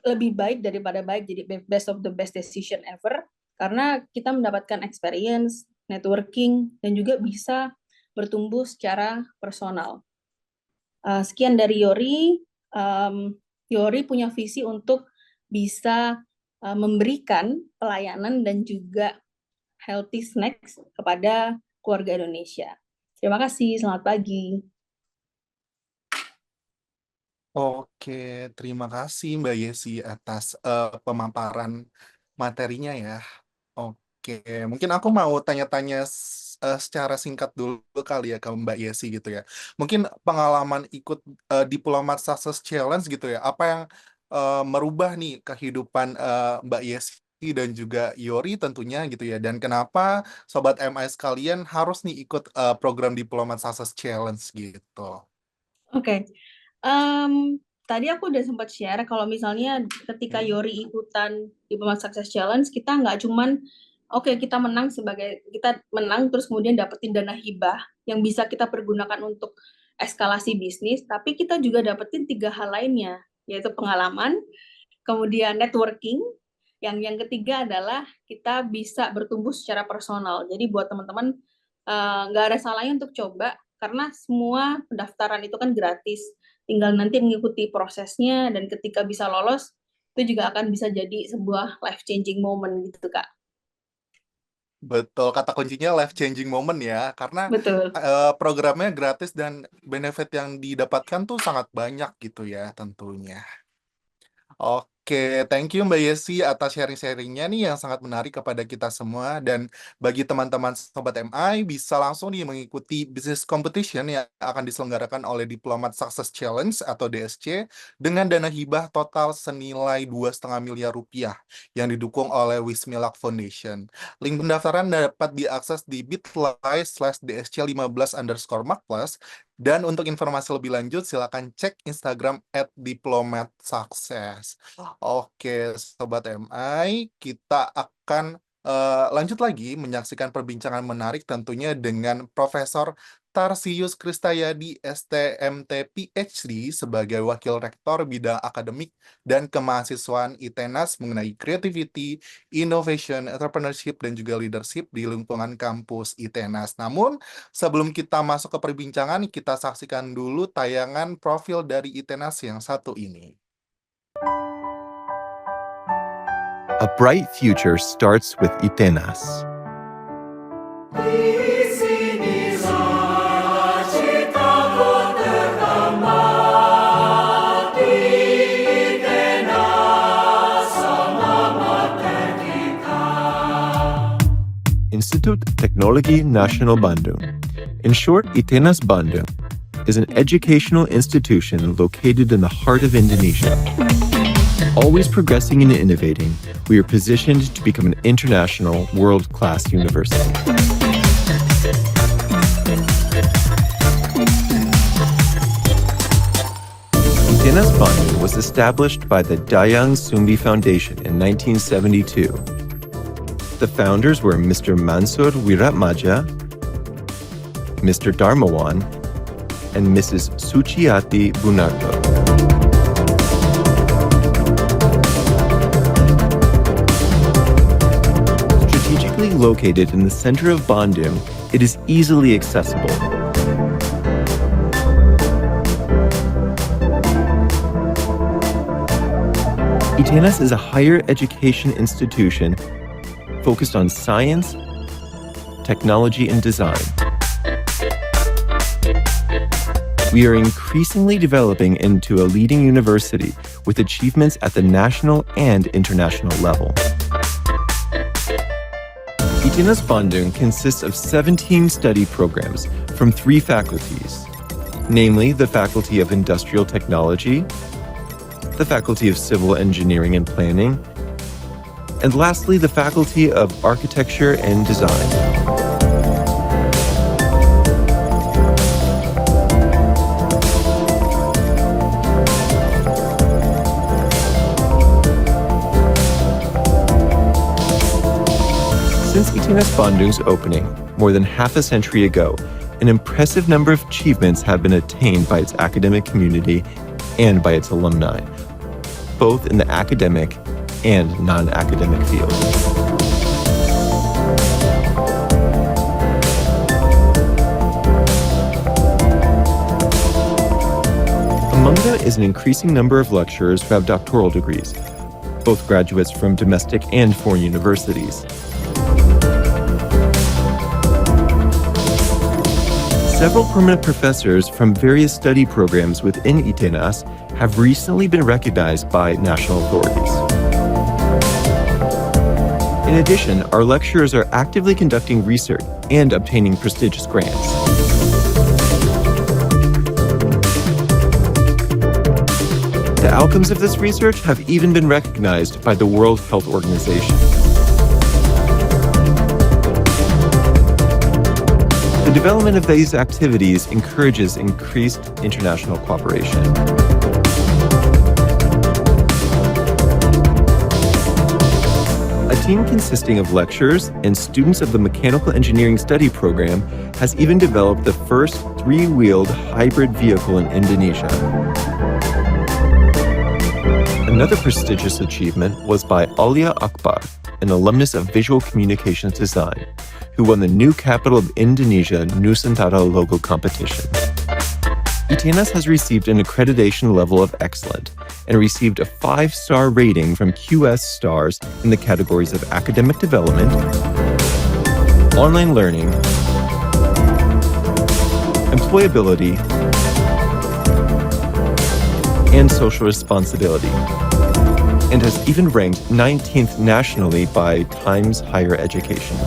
lebih baik daripada baik, jadi best of the best decision ever, karena kita mendapatkan experience, networking, dan juga bisa bertumbuh secara personal. Sekian dari Yori. Yori punya visi untuk bisa memberikan pelayanan dan juga healthy snacks kepada keluarga Indonesia. Terima kasih, selamat pagi. Oke, terima kasih Mbak Yesi atas pemaparan materinya ya. Oke, mungkin aku mau tanya-tanya secara singkat dulu kali ya ke Mbak Yesi gitu ya. Mungkin pengalaman ikut Diplomat Success Challenge gitu ya, apa yang merubah nih kehidupan Mbak Yesi dan juga Yori tentunya gitu ya, dan kenapa Sobat MI sekalian harus nih ikut program Diplomat Success Challenge gitu. Oke. Tadi aku udah sempat share kalau misalnya ketika Yori ikutan Diplomat Success Challenge, kita nggak cuman kita menang terus kemudian dapetin dana hibah yang bisa kita pergunakan untuk eskalasi bisnis, tapi kita juga dapetin 3 hal lainnya, yaitu pengalaman, kemudian networking, yang ketiga adalah kita bisa bertumbuh secara personal. Jadi buat teman-teman nggak ada salahnya untuk coba, karena semua pendaftaran itu kan gratis. Tinggal nanti mengikuti prosesnya, dan ketika bisa lolos, itu juga akan bisa jadi sebuah life-changing moment gitu, Kak. Betul, kata kuncinya life-changing moment ya, karena Betul. Programnya gratis dan benefit yang didapatkan tuh sangat banyak gitu ya tentunya. Oke, thank you Mbak Yesi atas sharing-sharingnya nih yang sangat menarik kepada kita semua. Dan bagi teman-teman Sobat MI, bisa langsung nih mengikuti business competition yang akan diselenggarakan oleh Diplomat Success Challenge atau DSC dengan dana hibah total senilai 2,5 miliar rupiah yang didukung oleh Wismilak Foundation. Link pendaftaran dapat diakses di bit.ly/dsc15_markplus. Dan untuk informasi lebih lanjut, silakan cek Instagram @diplomatsuccess. Oke, Sobat MI, kita akan lanjut lagi menyaksikan perbincangan menarik tentunya dengan Profesor Tarsius Kristayadi, STMT PhD, sebagai Wakil Rektor Bidang Akademik dan Kemahasiswaan ITENAS mengenai creativity, innovation, entrepreneurship, dan juga leadership di lingkungan kampus ITENAS. Namun, sebelum kita masuk ke perbincangan, kita saksikan dulu tayangan profil dari ITENAS yang satu ini. A bright future starts with ITENAS. Institut Teknologi Nasional Bandung. In short, ITENAS Bandung is an educational institution located in the heart of Indonesia. Always progressing and innovating, we are positioned to become an international, world-class university. ITENAS Bandung was established by the Dayang Sumbi Foundation in 1972. The founders were Mr. Mansur Wiratmaja, Mr. Darmawan, and Mrs. Suciati Bunarto. located in the center of Bandung, it is easily accessible. ITENAS is a higher education institution focused on science, technology, and design. We are increasingly developing into a leading university with achievements at the national and international level. ITENAS Bandung consists of 17 study programs from 3 faculties, namely the Faculty of Industrial Technology, the Faculty of Civil Engineering and Planning, and lastly, the Faculty of Architecture and Design. Since ITENAS Bandung's opening, more than half a century ago, an impressive number of achievements have been attained by its academic community and by its alumni, both in the academic and non-academic fields. Among them is an increasing number of lecturers who have doctoral degrees, both graduates from domestic and foreign universities. Several permanent professors from various study programs within ITENAS have recently been recognized by national authorities. In addition, our lecturers are actively conducting research and obtaining prestigious grants. The outcomes of this research have even been recognized by the World Health Organization. The development of these activities encourages increased international cooperation. A team consisting of lecturers and students of the Mechanical Engineering Study Program has even developed the first 3-wheeled hybrid vehicle in Indonesia. Another prestigious achievement was by Alia Akbar, an alumnus of Visual Communications Design, who won the new capital of Indonesia Nusantara logo competition. ITENAS has received an accreditation level of excellent and received a 5-star rating from QS Stars in the categories of academic development, online learning, employability, and social responsibility, and has even ranked 19th nationally by Times Higher Education.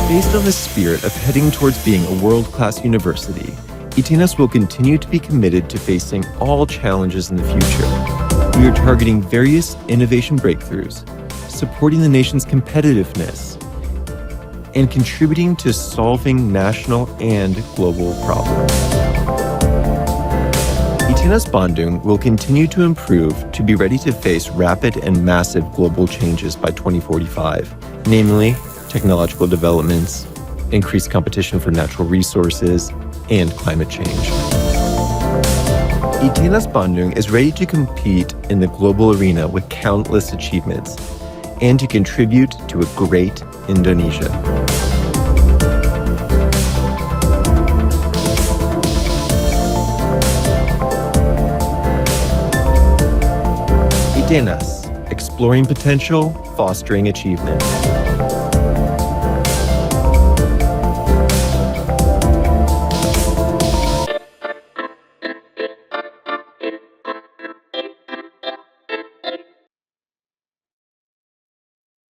Based on the spirit of heading towards being a world-class university, ITENAS will continue to be committed to facing all challenges in the future. We are targeting various innovation breakthroughs, supporting the nation's competitiveness, and contributing to solving national and global problems. ITENAS Bandung will continue to improve to be ready to face rapid and massive global changes by 2045, namely technological developments, increased competition for natural resources, and climate change. ITENAS Bandung is ready to compete in the global arena with countless achievements and to contribute to a great Indonesia. ITENAS, exploring potential, fostering achievement.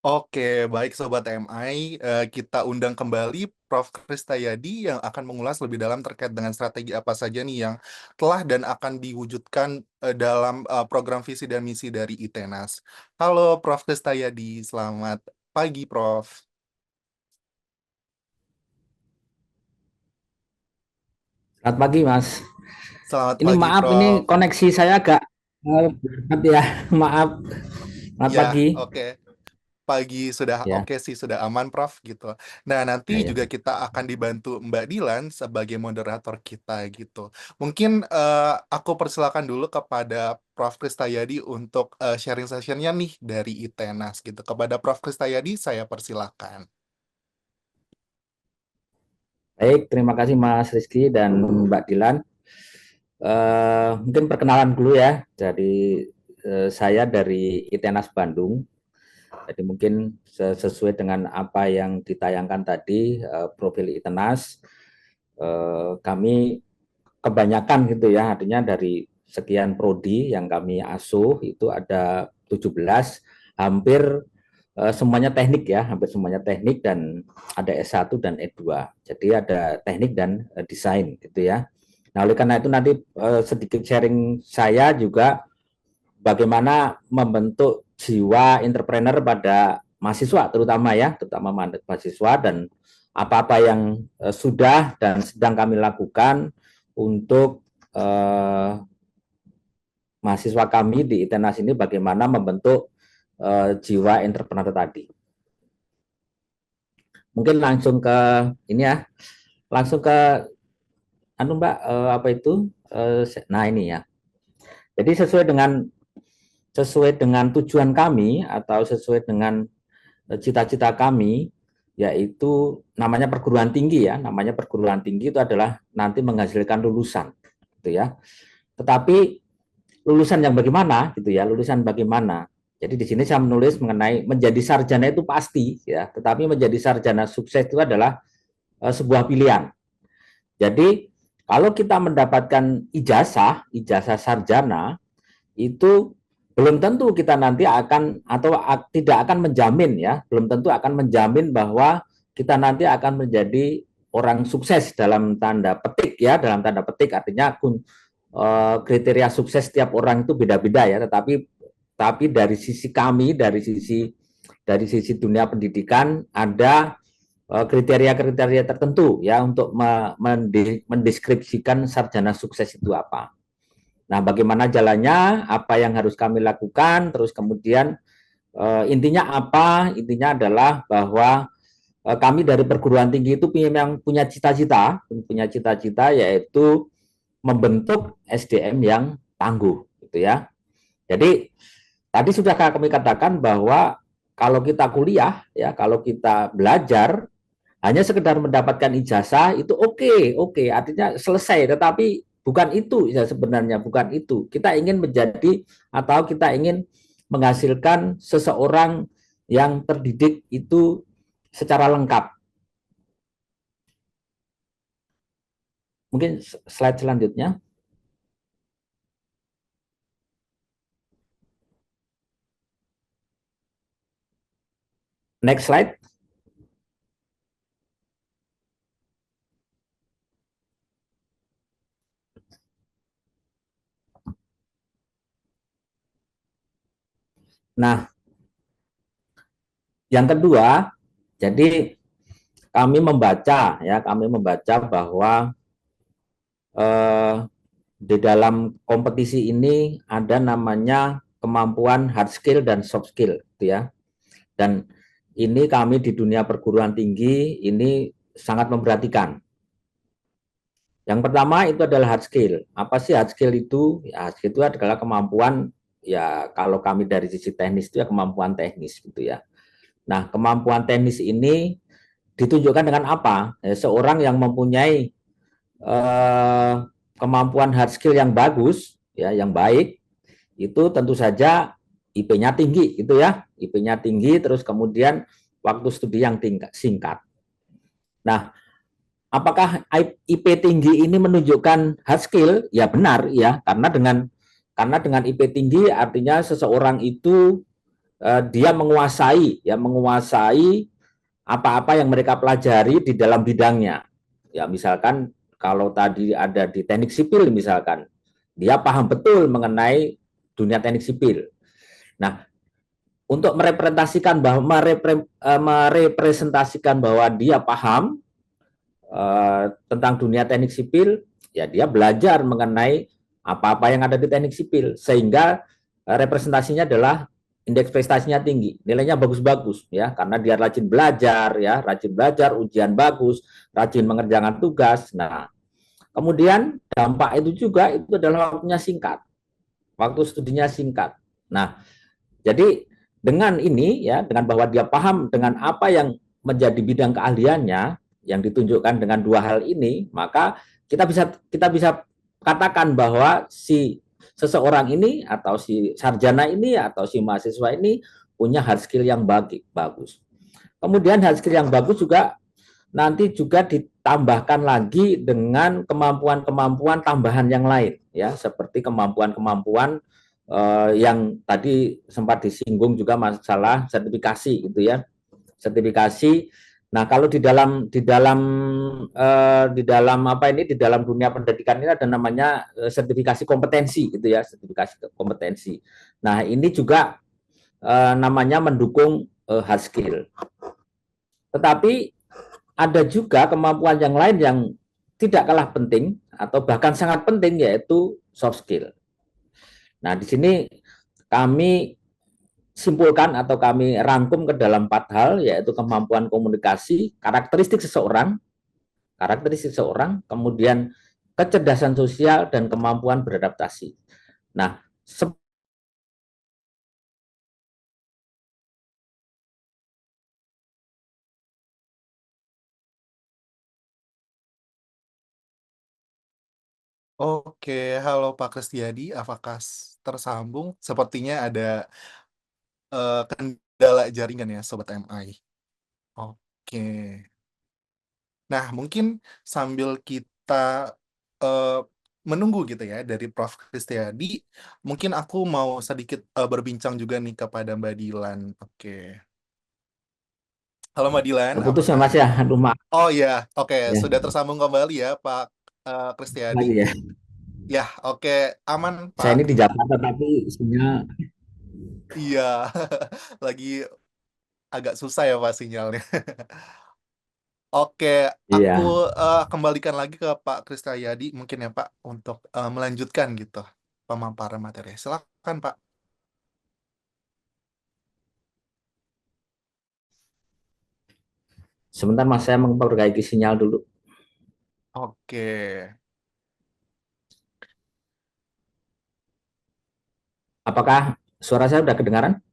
Oke, baik Sobat MI, kita undang kembali Prof. Kristayadi yang akan mengulas lebih dalam terkait dengan strategi apa saja nih yang telah dan akan diwujudkan dalam program visi dan misi dari ITENAS. Halo Prof. Kristayadi, selamat pagi Prof. Selamat pagi, Mas. Selamat Ini pagi maaf, Prof. ini koneksi saya agak berdebat ya. Maaf. Selamat Ya, pagi. oke. Pagi sudah Ya, oke sih, sudah aman Prof gitu. Nah, nanti ya. juga kita akan dibantu Mbak Dilan sebagai moderator kita gitu. Mungkin aku persilakan dulu kepada Prof. Kristayadi untuk sharing sessionnya nih dari ITENAS gitu. Kepada Prof. Kristayadi saya persilakan. Baik, terima kasih Mas Rizky dan Mbak Dilan. Mungkin perkenalan dulu ya. Jadi saya dari ITENAS Bandung. Jadi mungkin sesuai dengan apa yang ditayangkan tadi, profil ITENAS, kami kebanyakan gitu ya, artinya dari sekian prodi yang kami asuh itu ada 17, hampir semuanya teknik ya, hampir semuanya teknik, dan ada S1 dan E2. Jadi ada teknik dan desain gitu ya. Nah, oleh karena itu nanti sedikit sharing saya juga bagaimana membentuk jiwa entrepreneur pada mahasiswa terutama ya, terutama mahasiswa, dan apa-apa yang sudah dan sedang kami lakukan untuk mahasiswa kami di ITENAS ini bagaimana membentuk jiwa entrepreneur tadi. Mungkin langsung ke ini ya, langsung ke Mbak, apa itu? Nah ini ya. Jadi sesuai dengan tujuan kami atau sesuai dengan cita-cita kami, yaitu namanya perguruan tinggi ya. Namanya perguruan tinggi itu adalah nanti menghasilkan lulusan, gitu ya. Tetapi lulusan yang bagaimana, gitu ya? Lulusan bagaimana? Jadi di sini saya menulis mengenai menjadi sarjana itu pasti, ya. Tetapi menjadi sarjana sukses itu adalah sebuah pilihan. Jadi kalau kita mendapatkan ijazah sarjana, itu belum tentu kita nanti akan atau tidak akan menjamin ya, belum tentu akan menjamin bahwa kita nanti akan menjadi orang sukses dalam tanda petik ya, dalam tanda petik artinya kriteria sukses setiap orang itu beda-beda ya, tapi dari sisi kami, dari sisi dunia pendidikan ada kriteria-kriteria tertentu ya untuk mendeskripsikan sarjana sukses itu apa. Nah, bagaimana jalannya, apa yang harus kami lakukan, terus kemudian intinya apa? Intinya adalah bahwa kami dari perguruan tinggi itu punya cita-cita yaitu membentuk SDM yang tangguh, gitu ya. Jadi tadi sudah kami katakan bahwa kalau kita kuliah ya, kalau kita belajar hanya sekedar mendapatkan ijazah itu oke, artinya selesai, tetapi bukan itu ya, sebenarnya bukan itu. Kita ingin menjadi atau kita ingin menghasilkan seseorang yang terdidik itu secara lengkap. Mungkin slide selanjutnya. Next slide. Nah, yang kedua, jadi kami membaca bahwa di dalam kompetisi ini ada namanya kemampuan hard skill dan soft skill, gitu ya. Dan ini kami di dunia perguruan tinggi ini sangat memperhatikan. Yang pertama itu adalah hard skill. Apa sih hard skill itu? Ya, hard skill itu adalah kemampuan, ya kalau kami dari sisi teknis itu ya kemampuan teknis gitu ya. Nah, kemampuan teknis ini ditunjukkan dengan apa? Ya, seorang yang mempunyai kemampuan hard skill yang bagus, ya, yang baik, itu tentu saja IP-nya tinggi, gitu ya. IP-nya tinggi, terus kemudian waktu studi yang singkat. Nah, apakah IP tinggi ini menunjukkan hard skill? Ya benar, ya, karena dengan IP tinggi artinya seseorang itu dia menguasai apa-apa yang mereka pelajari di dalam bidangnya. Ya, misalkan kalau tadi ada di teknik sipil misalkan, dia paham betul mengenai dunia teknik sipil. Nah, untuk merepresentasikan bahwa dia paham tentang dunia teknik sipil, ya dia belajar mengenai apa-apa yang ada di teknik sipil, sehingga representasinya adalah indeks prestasinya tinggi, nilainya bagus-bagus ya, karena dia rajin belajar, ujian bagus, rajin mengerjakan tugas. Nah, kemudian dampak itu juga itu adalah waktunya singkat, waktu studinya singkat. Nah, jadi dengan ini ya, dengan bahwa dia paham dengan apa yang menjadi bidang keahliannya, yang ditunjukkan dengan dua hal ini, maka kita bisa katakan bahwa si seseorang ini atau si sarjana ini atau si mahasiswa ini punya hard skill yang bagus. Kemudian hard skill yang bagus juga nanti juga ditambahkan lagi dengan kemampuan-kemampuan tambahan yang lain, ya, seperti kemampuan-kemampuan yang tadi sempat disinggung juga masalah sertifikasi, gitu ya, sertifikasi. Nah, kalau di dalam apa ini, di dalam dunia pendidikan ini ada namanya sertifikasi kompetensi, gitu ya, sertifikasi kompetensi. Nah, ini juga namanya mendukung hard skill. Tetapi ada juga kemampuan yang lain yang tidak kalah penting atau bahkan sangat penting, yaitu soft skill. Nah, di sini kami simpulkan atau kami rangkum ke dalam 4 hal, yaitu kemampuan komunikasi, karakteristik seseorang, kemudian kecerdasan sosial, dan kemampuan beradaptasi. Nah, Oke, halo Pak Kristiadi, apakah tersambung? Sepertinya ada kendala jaringan ya, Sobat MI. Oke. Nah, mungkin sambil kita eh, menunggu gitu ya dari Prof. Kristiadi, mungkin aku mau sedikit berbincang juga nih kepada Mbak Dilan. Oke. Halo Mbak Dilan, terputus ya apakah... Mas ya, aduh maaf Oh iya, oke, ya, sudah tersambung kembali ya Pak Kristiadi. lagi ya. Ya, oke, aman Saya Pak. ini di Jakarta tapi sinyal. Iya, lagi agak susah ya Pak sinyalnya. Oke, aku Iya. kembalikan lagi ke Pak Krisnayadi mungkin ya Pak untuk melanjutkan gitu pemaparan materi. Silakan Pak. Sebentar Mas, saya memperbaiki sinyal dulu. Oke, Apakah suara saya sudah kedengaran?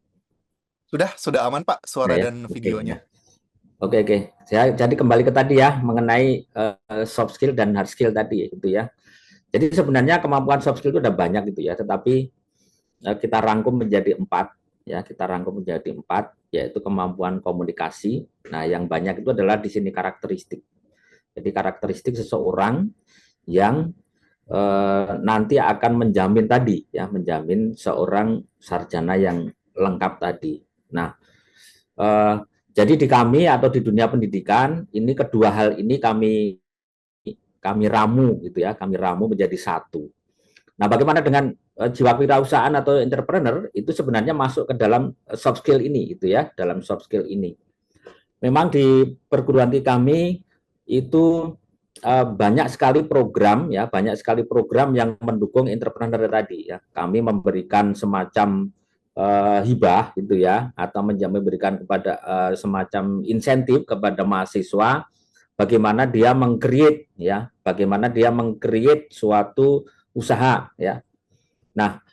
sudah aman Pak suara Ya, ya. dan Oke, videonya. ya. Oke. Saya jadi kembali ke tadi ya, mengenai soft skill dan hard skill tadi gitu ya. Jadi sebenarnya kemampuan soft skill itu ada banyak gitu ya, tetapi kita rangkum menjadi 4 ya, yaitu kemampuan komunikasi. Nah, yang banyak itu adalah di sini karakteristik. Jadi karakteristik seseorang yang nanti akan menjamin tadi ya, menjamin seorang sarjana yang lengkap tadi. Nah, jadi di kami atau di dunia pendidikan ini kedua hal ini kami ramu gitu ya, kami ramu menjadi satu. Nah, bagaimana dengan jiwa wirausahaan atau entrepreneur, itu sebenarnya masuk ke dalam soft skill ini gitu ya, dalam soft skill ini. Memang di perguruan tinggi kami itu banyak sekali program yang mendukung entrepreneur tadi ya. Kami memberikan semacam hibah gitu ya, atau memberikan kepada semacam insentif kepada mahasiswa bagaimana dia meng-create suatu usaha ya. Nah,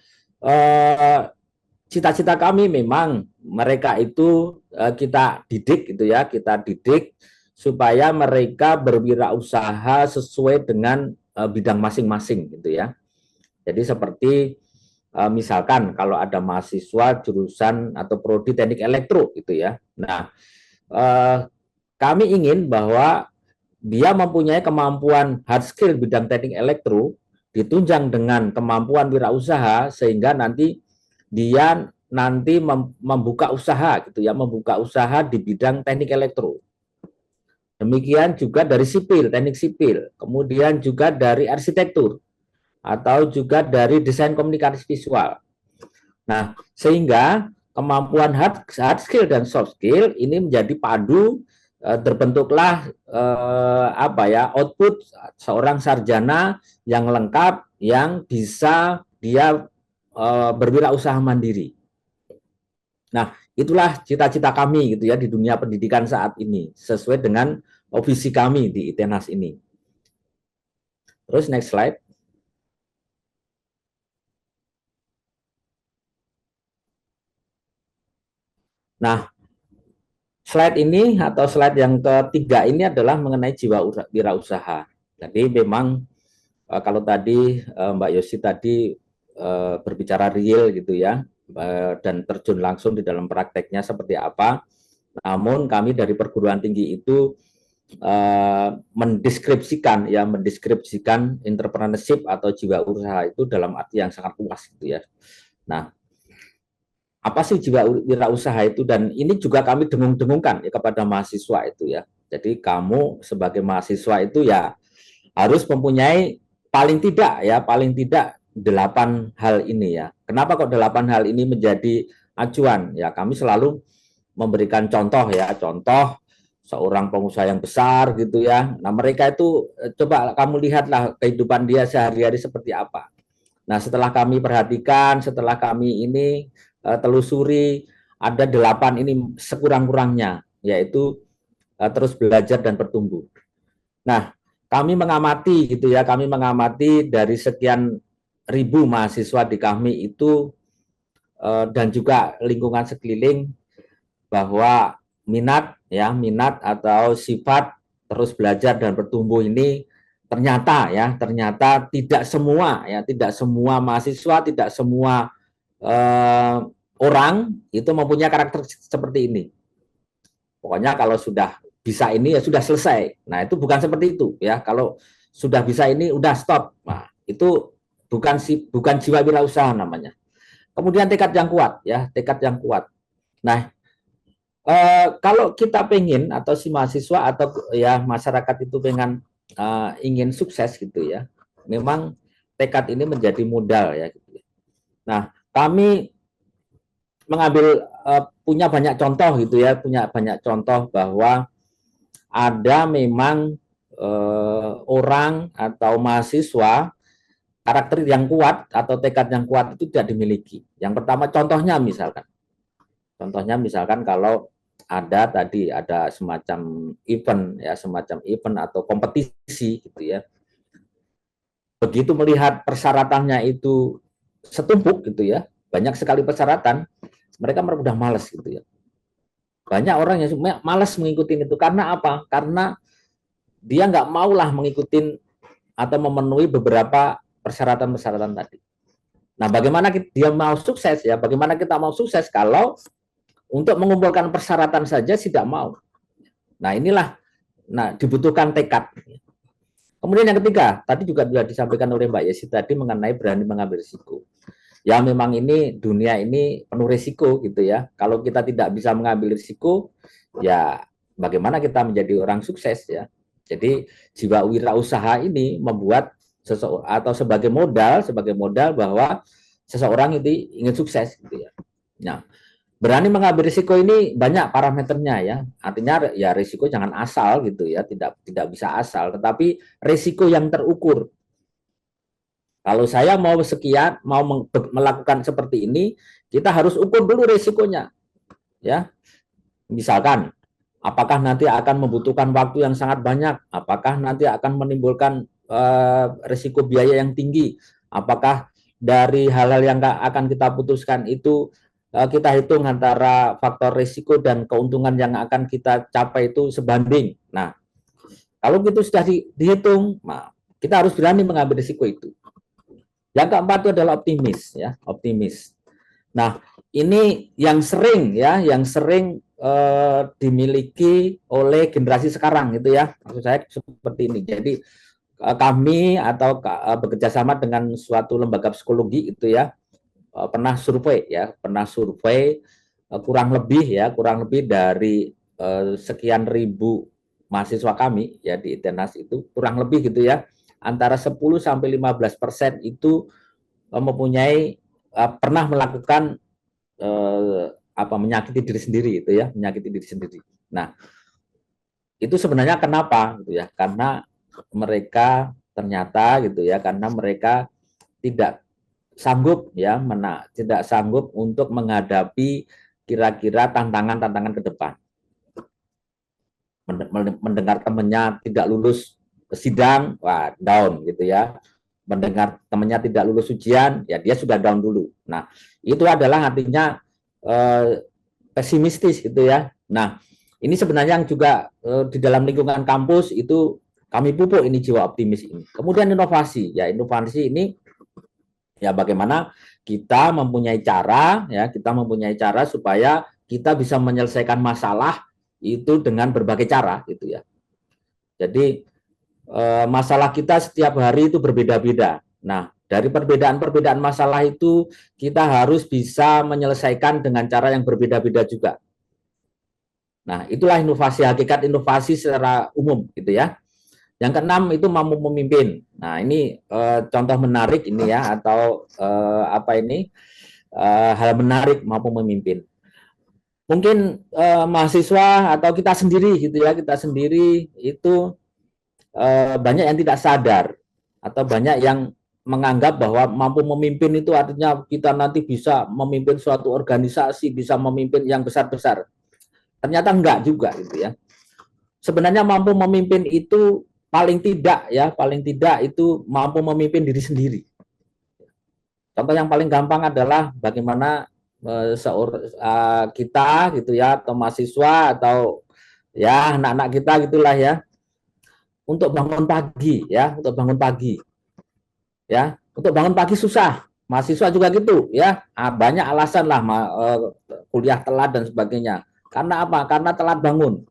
cita-cita kami memang mereka itu kita didik supaya mereka berwirausaha sesuai dengan bidang masing-masing gitu ya. Jadi seperti misalkan kalau ada mahasiswa jurusan atau prodi teknik elektro gitu ya. Nah, kami ingin bahwa dia mempunyai kemampuan hard skill bidang teknik elektro ditunjang dengan kemampuan wirausaha sehingga nanti dia membuka usaha gitu ya, membuka usaha di bidang teknik elektro. Demikian juga dari teknik sipil, kemudian juga dari arsitektur atau juga dari desain komunikasi visual. Nah, sehingga kemampuan hard skill dan soft skill ini menjadi padu, terbentuklah output seorang sarjana yang lengkap yang bisa dia berwirausaha mandiri. Nah, itulah cita-cita kami gitu ya di dunia pendidikan saat ini sesuai dengan visi kami di ITENAS ini. Terus next slide. Nah, slide ini atau slide yang ketiga ini adalah mengenai jiwa wirausaha. Jadi memang kalau tadi Mbak Yosi tadi berbicara real gitu ya, dan terjun langsung di dalam prakteknya seperti apa. Namun kami dari perguruan tinggi itu mendeskripsikan entrepreneurship atau jiwa usaha itu dalam arti yang sangat luas gitu ya. Nah, apa sih jiwa wirausaha itu, dan ini juga kami dengung-dengungkan ya kepada mahasiswa itu ya. Jadi kamu sebagai mahasiswa itu ya harus mempunyai paling tidak 8 hal ini ya. Kenapa kok 8 hal ini menjadi acuan? Ya kami selalu memberikan contoh seorang pengusaha yang besar gitu ya. Nah, mereka itu coba kamu lihatlah kehidupan dia sehari-hari seperti apa. Nah, setelah kami perhatikan, setelah kami ini telusuri, ada 8 ini sekurang-kurangnya, yaitu terus belajar dan bertumbuh. Nah, kami mengamati gitu ya, dari sekian ribu mahasiswa di kami itu dan juga lingkungan sekeliling bahwa minat atau sifat terus belajar dan bertumbuh ini ternyata tidak semua mahasiswa, tidak semua orang itu mempunyai karakter seperti ini. Pokoknya kalau sudah bisa ini ya sudah selesai. Nah, itu bukan seperti itu ya. Kalau sudah bisa ini udah stop. Nah, itu bukan jiwa wirausaha namanya. Kemudian tekad yang kuat. Nah, kalau kita pengen atau si mahasiswa atau ya masyarakat itu ingin sukses gitu ya, memang tekad ini menjadi modal ya. Nah, kami mengambil punya banyak contoh bahwa ada memang orang atau mahasiswa karakter yang kuat atau tekad yang kuat itu tidak dimiliki. Yang pertama contohnya misalkan kalau ada semacam event atau kompetisi gitu ya. Begitu melihat persyaratannya itu setumpuk gitu ya, banyak sekali persyaratan, mereka udah malas gitu ya. Banyak orang yang malas mengikuti itu karena apa? Karena dia nggak maulah mengikuti atau memenuhi beberapa persyaratan tadi. Nah, bagaimana dia mau sukses ya? Bagaimana kita mau sukses kalau untuk mengumpulkan persyaratan saja tidak mau? Nah, dibutuhkan tekad. Kemudian yang ketiga, tadi juga sudah disampaikan oleh Mbak Yesi tadi mengenai berani mengambil risiko. Ya memang ini dunia ini penuh risiko gitu ya. Kalau kita tidak bisa mengambil risiko, ya bagaimana kita menjadi orang sukses ya. Jadi jiwa wirausaha ini membuat atau sebagai modal bahwa seseorang itu ingin sukses gitu ya. Nah, berani mengambil risiko ini banyak parameternya ya. Artinya ya risiko jangan asal gitu ya, tidak bisa asal, tetapi risiko yang terukur. Kalau saya mau melakukan seperti ini, kita harus ukur dulu risikonya. Ya. Misalkan apakah nanti akan membutuhkan waktu yang sangat banyak, apakah nanti akan menimbulkan risiko biaya yang tinggi, apakah dari hal-hal yang akan kita putuskan itu kita hitung antara faktor risiko dan keuntungan yang akan kita capai itu sebanding. Nah, kalau gitu sudah dihitung, nah, kita harus berani mengambil risiko itu. Yang keempat itu adalah optimis. Nah, ini yang sering dimiliki oleh generasi sekarang gitu ya. Maksud saya seperti ini. Jadi kami atau bekerja sama dengan suatu lembaga psikologi itu ya pernah survei kurang lebih dari sekian ribu mahasiswa kami ya di ITENAS itu kurang lebih gitu ya antara 10 sampai 15% itu mempunyai pernah melakukan menyakiti diri sendiri. Nah, itu sebenarnya kenapa gitu ya? Karena mereka ternyata gitu ya, karena mereka tidak sanggup untuk menghadapi kira-kira tantangan-tantangan ke depan. Mendengar temannya tidak lulus sidang, wah down gitu ya. Mendengar temannya tidak lulus ujian, ya dia sudah down dulu. Nah, itu adalah artinya pesimistis gitu ya. Nah, Ini sebenarnya yang juga di dalam lingkungan kampus itu kami pupuk ini jiwa optimis ini. Kemudian inovasi, ya inovasi ini ya bagaimana kita mempunyai cara supaya kita bisa menyelesaikan masalah itu dengan berbagai cara gitu ya. Jadi masalah kita setiap hari itu berbeda-beda. Nah, dari perbedaan-perbedaan masalah itu kita harus bisa menyelesaikan dengan cara yang berbeda-beda juga. Nah, itulah inovasi, hakikat inovasi secara umum gitu ya. Yang keenam itu mampu memimpin. Nah, ini contoh menarik ini ya, atau hal menarik mampu memimpin. Mungkin mahasiswa atau kita sendiri gitu ya, kita sendiri itu banyak yang tidak sadar atau banyak yang menganggap bahwa mampu memimpin itu artinya kita nanti bisa memimpin suatu organisasi, bisa memimpin yang besar-besar. Ternyata enggak juga gitu ya. Sebenarnya mampu memimpin itu paling tidak itu mampu memimpin diri sendiri. Contoh yang paling gampang adalah bagaimana kita gitu ya, atau mahasiswa atau ya anak-anak kita gitulah ya, untuk bangun pagi ya, untuk bangun pagi susah. Mahasiswa juga gitu ya, banyak alasan lah kuliah telat dan sebagainya. Karena apa? Karena telat bangun.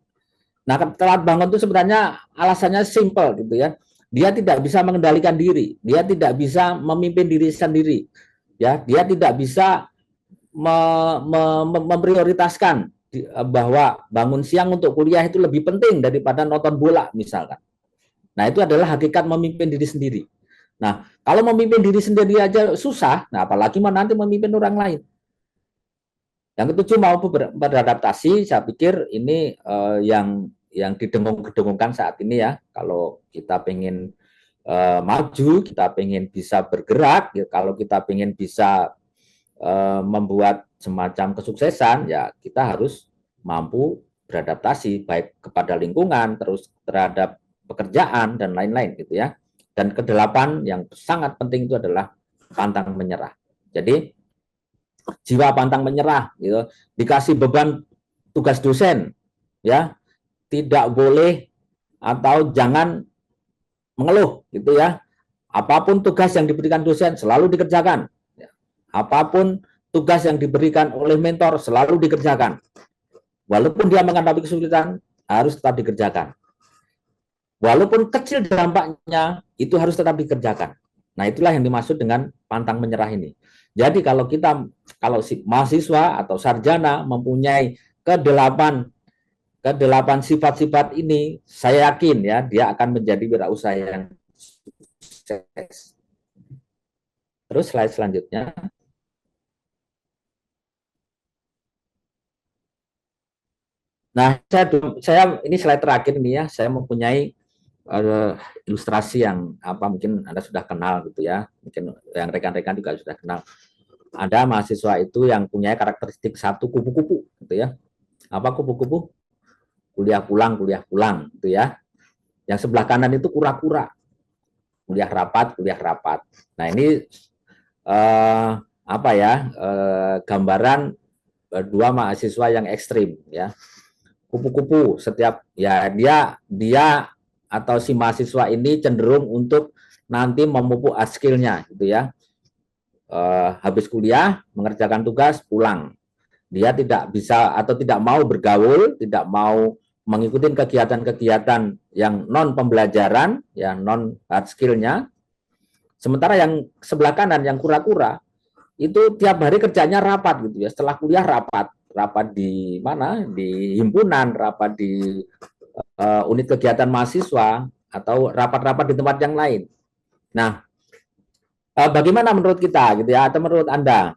Nah, telat bangun itu sebenarnya alasannya simple gitu ya. Dia tidak bisa mengendalikan diri, dia tidak bisa memimpin diri sendiri. Ya, dia tidak bisa memprioritaskan bahwa bangun siang untuk kuliah itu lebih penting daripada nonton bola misalkan. Nah, itu adalah hakikat memimpin diri sendiri. Nah, kalau memimpin diri sendiri aja susah, nah apalagi nanti memimpin orang lain. Yang ketujuh, mau beradaptasi, saya pikir ini yang didengung-dengungkan saat ini ya. Kalau kita pengen maju, kita pengen bisa bergerak, ya, kalau kita pengen bisa membuat semacam kesuksesan, ya kita harus mampu beradaptasi baik kepada lingkungan, terus terhadap pekerjaan dan lain-lain gitu ya. Dan kedelapan yang sangat penting itu adalah pantang menyerah. Jadi jiwa pantang menyerah gitu. Dikasih beban tugas dosen ya, tidak boleh atau jangan mengeluh gitu ya. Apapun tugas yang diberikan dosen selalu dikerjakan. Apapun tugas yang diberikan oleh mentor selalu dikerjakan. Walaupun dia menghadapi kesulitan, harus tetap dikerjakan. Walaupun kecil dampaknya, itu harus tetap dikerjakan. Nah, itulah yang dimaksud dengan pantang menyerah ini. Jadi kalau si mahasiswa atau sarjana mempunyai kedelapan sifat-sifat ini, saya yakin ya dia akan menjadi wirausaha yang sukses. Terus slide selanjutnya. Nah, saya ini slide terakhir ini ya, saya mempunyai ilustrasi yang mungkin Anda sudah kenal gitu ya, mungkin yang rekan-rekan juga sudah kenal. Ada mahasiswa itu yang punya karakteristik satu kupu-kupu gitu ya. Apa kupu-kupu? Kuliah pulang gitu ya. Yang sebelah kanan itu kura-kura. Kuliah rapat. Nah, ini gambaran dua mahasiswa yang ekstrim ya. Kupu-kupu setiap ya dia atau si mahasiswa ini cenderung untuk nanti memupuk skill-nya gitu ya. Habis kuliah mengerjakan tugas pulang. Dia tidak bisa atau tidak mau bergaul, tidak mau mengikuti kegiatan-kegiatan yang non pembelajaran, ya non hard skill-nya. Sementara yang sebelah kanan yang kura-kura itu tiap hari kerjanya rapat gitu ya. Setelah kuliah rapat di mana? Di himpunan, rapat di unit kegiatan mahasiswa atau rapat-rapat di tempat yang lain. Nah, bagaimana menurut kita gitu ya, atau menurut Anda?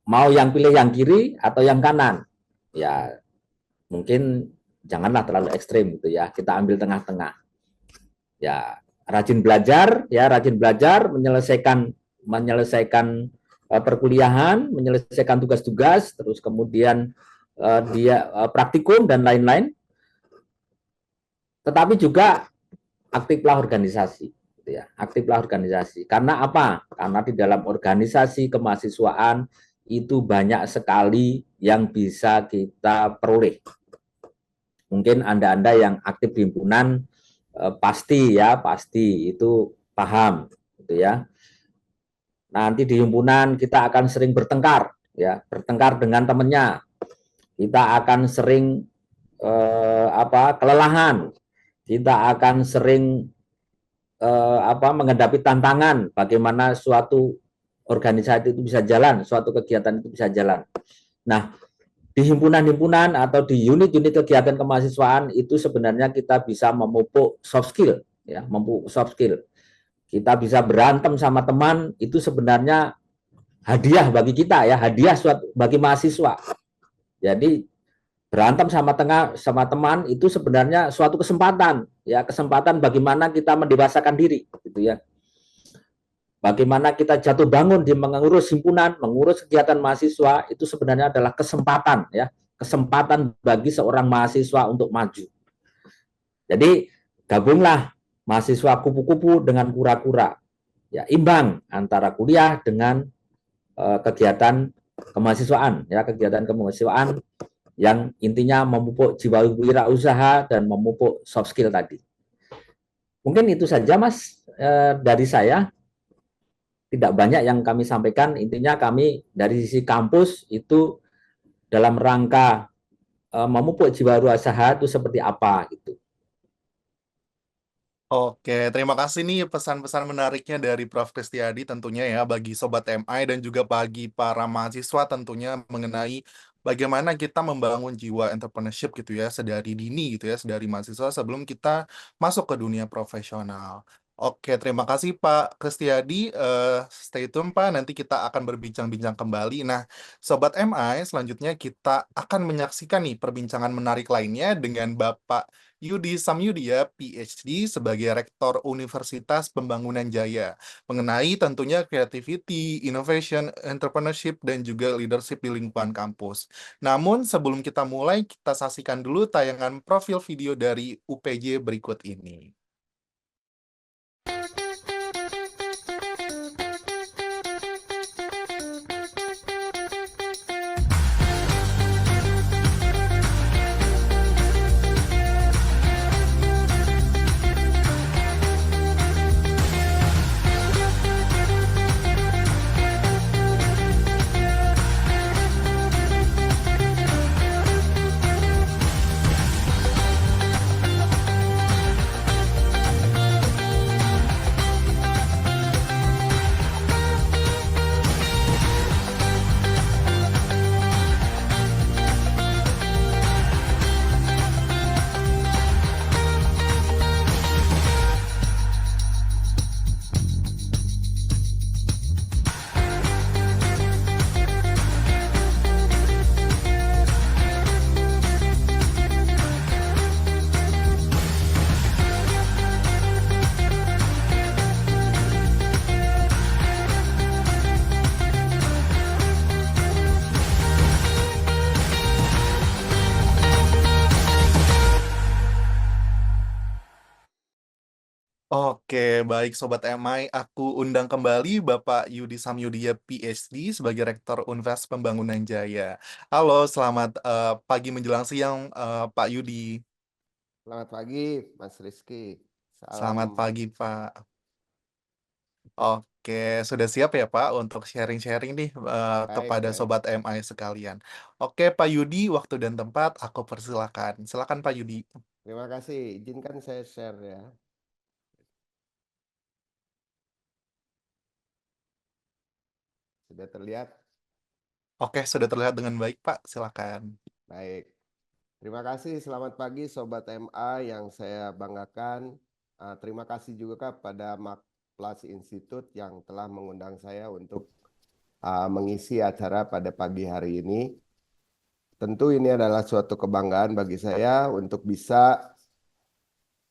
Mau yang pilih yang kiri atau yang kanan? Ya, mungkin janganlah terlalu ekstrim gitu ya. Kita ambil tengah-tengah. Ya, rajin belajar, menyelesaikan perkuliahan, menyelesaikan tugas-tugas, terus kemudian dia praktikum dan lain-lain. Tetapi juga aktiflah organisasi. Ya, aktiflah organisasi. Karena apa? Karena di dalam organisasi kemahasiswaan itu banyak sekali yang bisa kita peroleh. Mungkin Anda-Anda yang aktif di himpunan pasti itu paham gitu ya. Nanti di himpunan kita akan sering bertengkar bertengkar dengan temannya. Kita akan sering kelelahan. Kita akan sering menghadapi tantangan bagaimana suatu organisasi itu bisa jalan, suatu kegiatan itu bisa jalan. Nah, di himpunan-himpunan atau di unit-unit kegiatan kemahasiswaan itu sebenarnya kita bisa memupuk soft skill, memupuk soft skill. Kita bisa berantem sama teman, itu sebenarnya hadiah bagi kita hadiah bagi mahasiswa. Jadi berantem sama teman itu sebenarnya suatu kesempatan, kesempatan bagaimana kita mendewasakan diri, gitu ya. Bagaimana kita jatuh bangun di mengurus himpunan, mengurus kegiatan mahasiswa, itu sebenarnya adalah kesempatan, kesempatan bagi seorang mahasiswa untuk maju. Jadi gabunglah mahasiswa kupu-kupu dengan kura-kura, imbang antara kuliah dengan kegiatan kemahasiswaan, kegiatan kemahasiswaan yang intinya memupuk jiwa wirausaha dan memupuk soft skill tadi. Mungkin itu saja, Mas, dari saya. Tidak banyak yang kami sampaikan, intinya kami dari sisi kampus itu dalam rangka memupuk jiwa wirausaha itu seperti apa gitu. Oke, terima kasih nih pesan-pesan menariknya dari Prof. Kristiadi tentunya ya bagi Sobat MI dan juga bagi para mahasiswa tentunya mengenai bagaimana kita membangun jiwa entrepreneurship gitu ya sedari dini gitu ya, sedari mahasiswa sebelum kita masuk ke dunia profesional. Oke, terima kasih Pak Kristiadi. Stay tune Pak, nanti kita akan berbincang-bincang kembali. Nah, Sobat MI, selanjutnya kita akan menyaksikan nih perbincangan menarik lainnya dengan Bapak Yudi Samyudia, PhD sebagai Rektor Universitas Pembangunan Jaya, mengenai tentunya creativity, innovation, entrepreneurship, dan juga leadership di lingkungan kampus. Namun sebelum kita mulai, kita saksikan dulu tayangan profil video dari UPJ berikut ini. Oke, baik Sobat MI, aku undang kembali Bapak Yudi Samyudia, PhD sebagai Rektor Universitas Pembangunan Jaya. Halo, selamat pagi menjelang siang Pak Yudi. Selamat pagi, Mas Rizky. Selamat Salam. pagi, Pak. Oke, sudah siap ya Pak untuk sharing-sharing nih kepada Baik. Sobat MI sekalian. Oke, Pak Yudi, waktu dan tempat aku persilakan. Silakan Pak Yudi. Terima kasih. Izinkan saya share ya. Sudah terlihat? Oke, sudah terlihat dengan baik Pak. Silakan. Baik. Terima kasih. Selamat pagi Sobat MA yang saya banggakan. Terima kasih juga kepada Marketplace Institute yang telah mengundang saya untuk mengisi acara pada pagi hari ini. Tentu ini adalah suatu kebanggaan bagi saya untuk bisa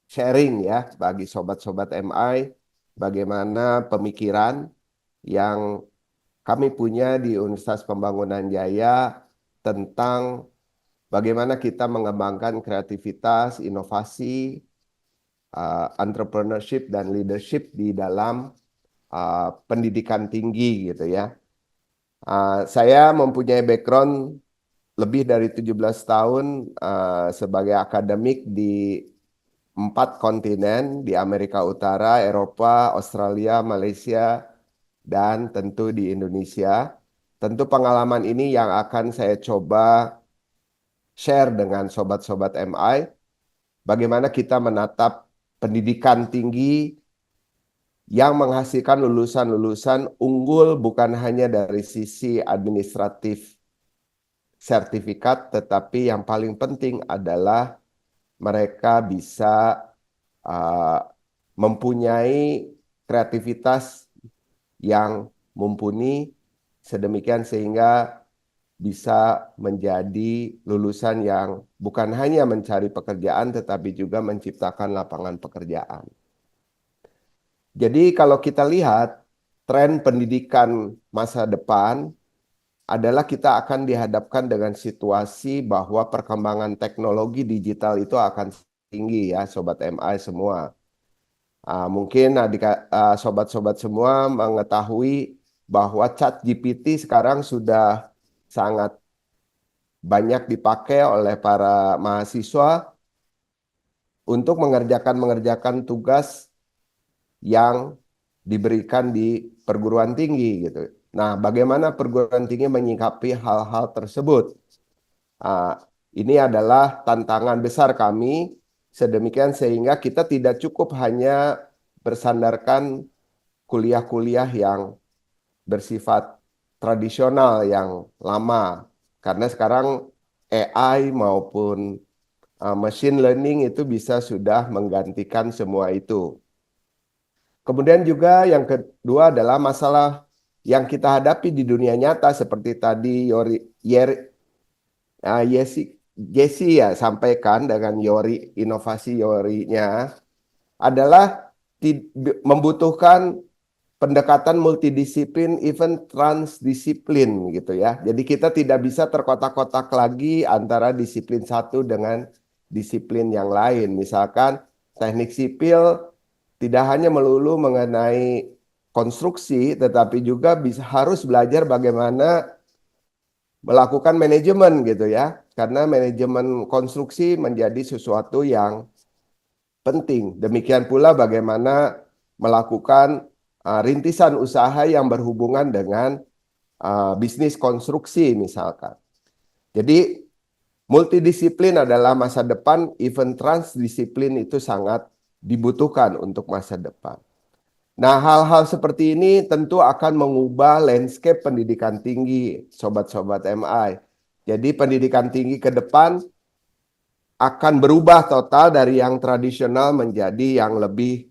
sharing ya bagi sobat-sobat MI bagaimana pemikiran yang kami punya di Universitas Pembangunan Jaya tentang bagaimana kita mengembangkan kreativitas, inovasi, entrepreneurship dan leadership di dalam pendidikan tinggi gitu ya. Saya mempunyai background lebih dari 17 tahun sebagai akademik di 4 kontinen, di Amerika Utara, Eropa, Australia, Malaysia, dan tentu di Indonesia. Tentu pengalaman ini yang akan saya coba share dengan sobat-sobat MI, bagaimana kita menatap pendidikan tinggi yang menghasilkan lulusan-lulusan unggul bukan hanya dari sisi administratif sertifikat, tetapi yang paling penting adalah mereka bisa mempunyai kreativitas yang mumpuni sedemikian sehingga bisa menjadi lulusan yang bukan hanya mencari pekerjaan tetapi juga menciptakan lapangan pekerjaan. Jadi kalau kita lihat tren pendidikan masa depan adalah kita akan dihadapkan dengan situasi bahwa perkembangan teknologi digital itu akan tinggi ya Sobat MI semua. Mungkin sobat-sobat semua mengetahui bahwa ChatGPT sekarang sudah sangat banyak dipakai oleh para mahasiswa untuk mengerjakan tugas yang diberikan di perguruan tinggi gitu. Nah, bagaimana perguruan tinggi menyikapi hal-hal tersebut? Ini adalah tantangan besar kami, sedemikian sehingga kita tidak cukup hanya bersandarkan kuliah-kuliah yang bersifat tradisional yang lama. Karena sekarang AI maupun machine learning itu bisa sudah menggantikan semua itu. Kemudian juga yang kedua adalah masalah yang kita hadapi di dunia nyata seperti tadi Jesse ya sampaikan dengan inovasi Yori-nya adalah membutuhkan pendekatan multidisiplin, even transdisiplin gitu ya. Jadi kita tidak bisa terkotak-kotak lagi antara disiplin satu dengan disiplin yang lain. Misalkan teknik sipil tidak hanya melulu mengenai konstruksi, tetapi juga harus belajar bagaimana melakukan manajemen gitu ya. Karena manajemen konstruksi menjadi sesuatu yang penting. Demikian pula bagaimana melakukan rintisan usaha yang berhubungan dengan bisnis konstruksi misalkan. Jadi multidisiplin adalah masa depan, even transdisiplin itu sangat dibutuhkan untuk masa depan. Nah, hal-hal seperti ini tentu akan mengubah landscape pendidikan tinggi, sobat-sobat MI. Jadi pendidikan tinggi ke depan akan berubah total dari yang tradisional menjadi yang lebih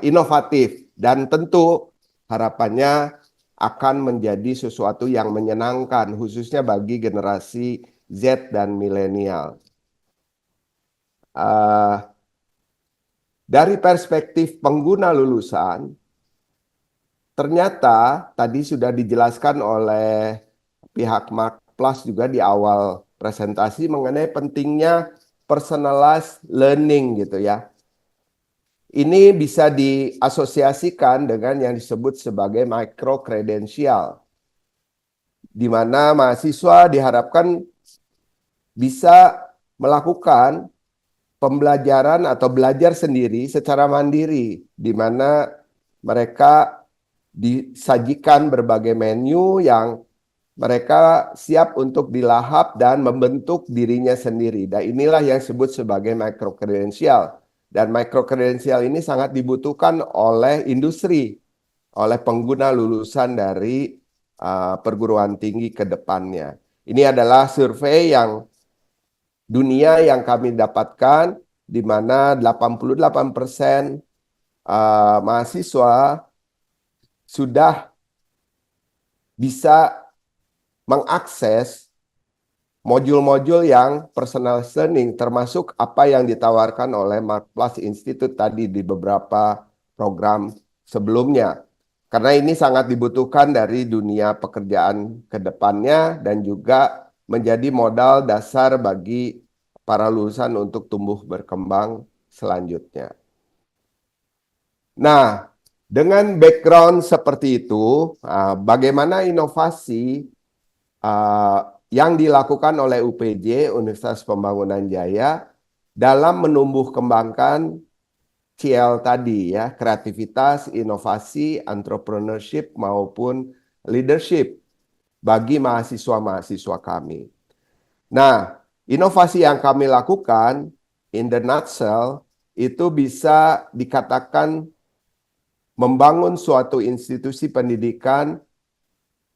inovatif. Dan tentu harapannya akan menjadi sesuatu yang menyenangkan, khususnya bagi generasi Z dan milenial. Dari perspektif pengguna lulusan, ternyata tadi sudah dijelaskan oleh pihak Marketplace juga di awal presentasi mengenai pentingnya personalized learning gitu ya. Ini bisa diasosiasikan dengan yang disebut sebagai micro credential, di mana mahasiswa diharapkan bisa melakukan pembelajaran atau belajar sendiri secara mandiri, di mana mereka disajikan berbagai menu yang mereka siap untuk dilahap dan membentuk dirinya sendiri. Dan inilah yang disebut sebagai micro credential. Dan micro credential ini sangat dibutuhkan oleh industri, oleh pengguna lulusan dari perguruan tinggi ke depannya. Ini adalah survei yang dunia yang kami dapatkan, di mana 88% mahasiswa sudah bisa mengakses modul-modul yang personalized learning, termasuk apa yang ditawarkan oleh Marketplace Institute tadi di beberapa program sebelumnya. Karena ini sangat dibutuhkan dari dunia pekerjaan ke depannya dan juga menjadi modal dasar bagi para lulusan untuk tumbuh berkembang selanjutnya. Nah, dengan background seperti itu, bagaimana inovasi yang dilakukan oleh UPJ, Universitas Pembangunan Jaya, dalam menumbuh kembangkan CL tadi ya, kreativitas, inovasi, entrepreneurship maupun leadership bagi mahasiswa-mahasiswa kami. Nah, inovasi yang kami lakukan in the nutshell itu bisa dikatakan membangun suatu institusi pendidikan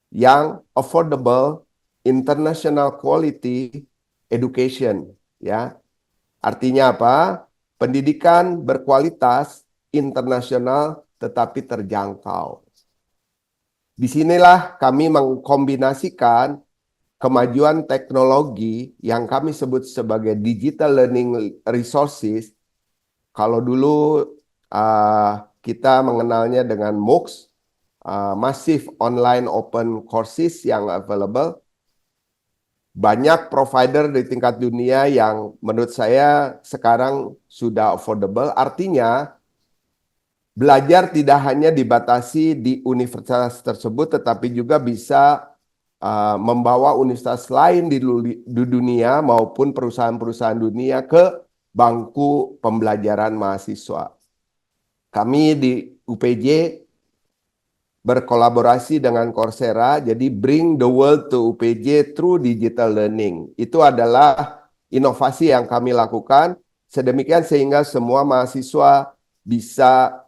yang affordable, international quality education ya. Artinya apa? Pendidikan berkualitas internasional tetapi terjangkau. Disinilah kami mengkombinasikan kemajuan teknologi yang kami sebut sebagai digital learning resources. Kalau dulu kita mengenalnya dengan MOOCs, Massive Online Open Courses yang available. Banyak provider di tingkat dunia yang menurut saya sekarang sudah affordable. Artinya belajar tidak hanya dibatasi di universitas tersebut, tetapi juga bisa membawa universitas lain di dunia maupun perusahaan-perusahaan dunia ke bangku pembelajaran mahasiswa. Kami di UPJ berkolaborasi dengan Coursera, jadi bring the world to UPJ through digital learning. Itu adalah inovasi yang kami lakukan, sedemikian sehingga semua mahasiswa bisa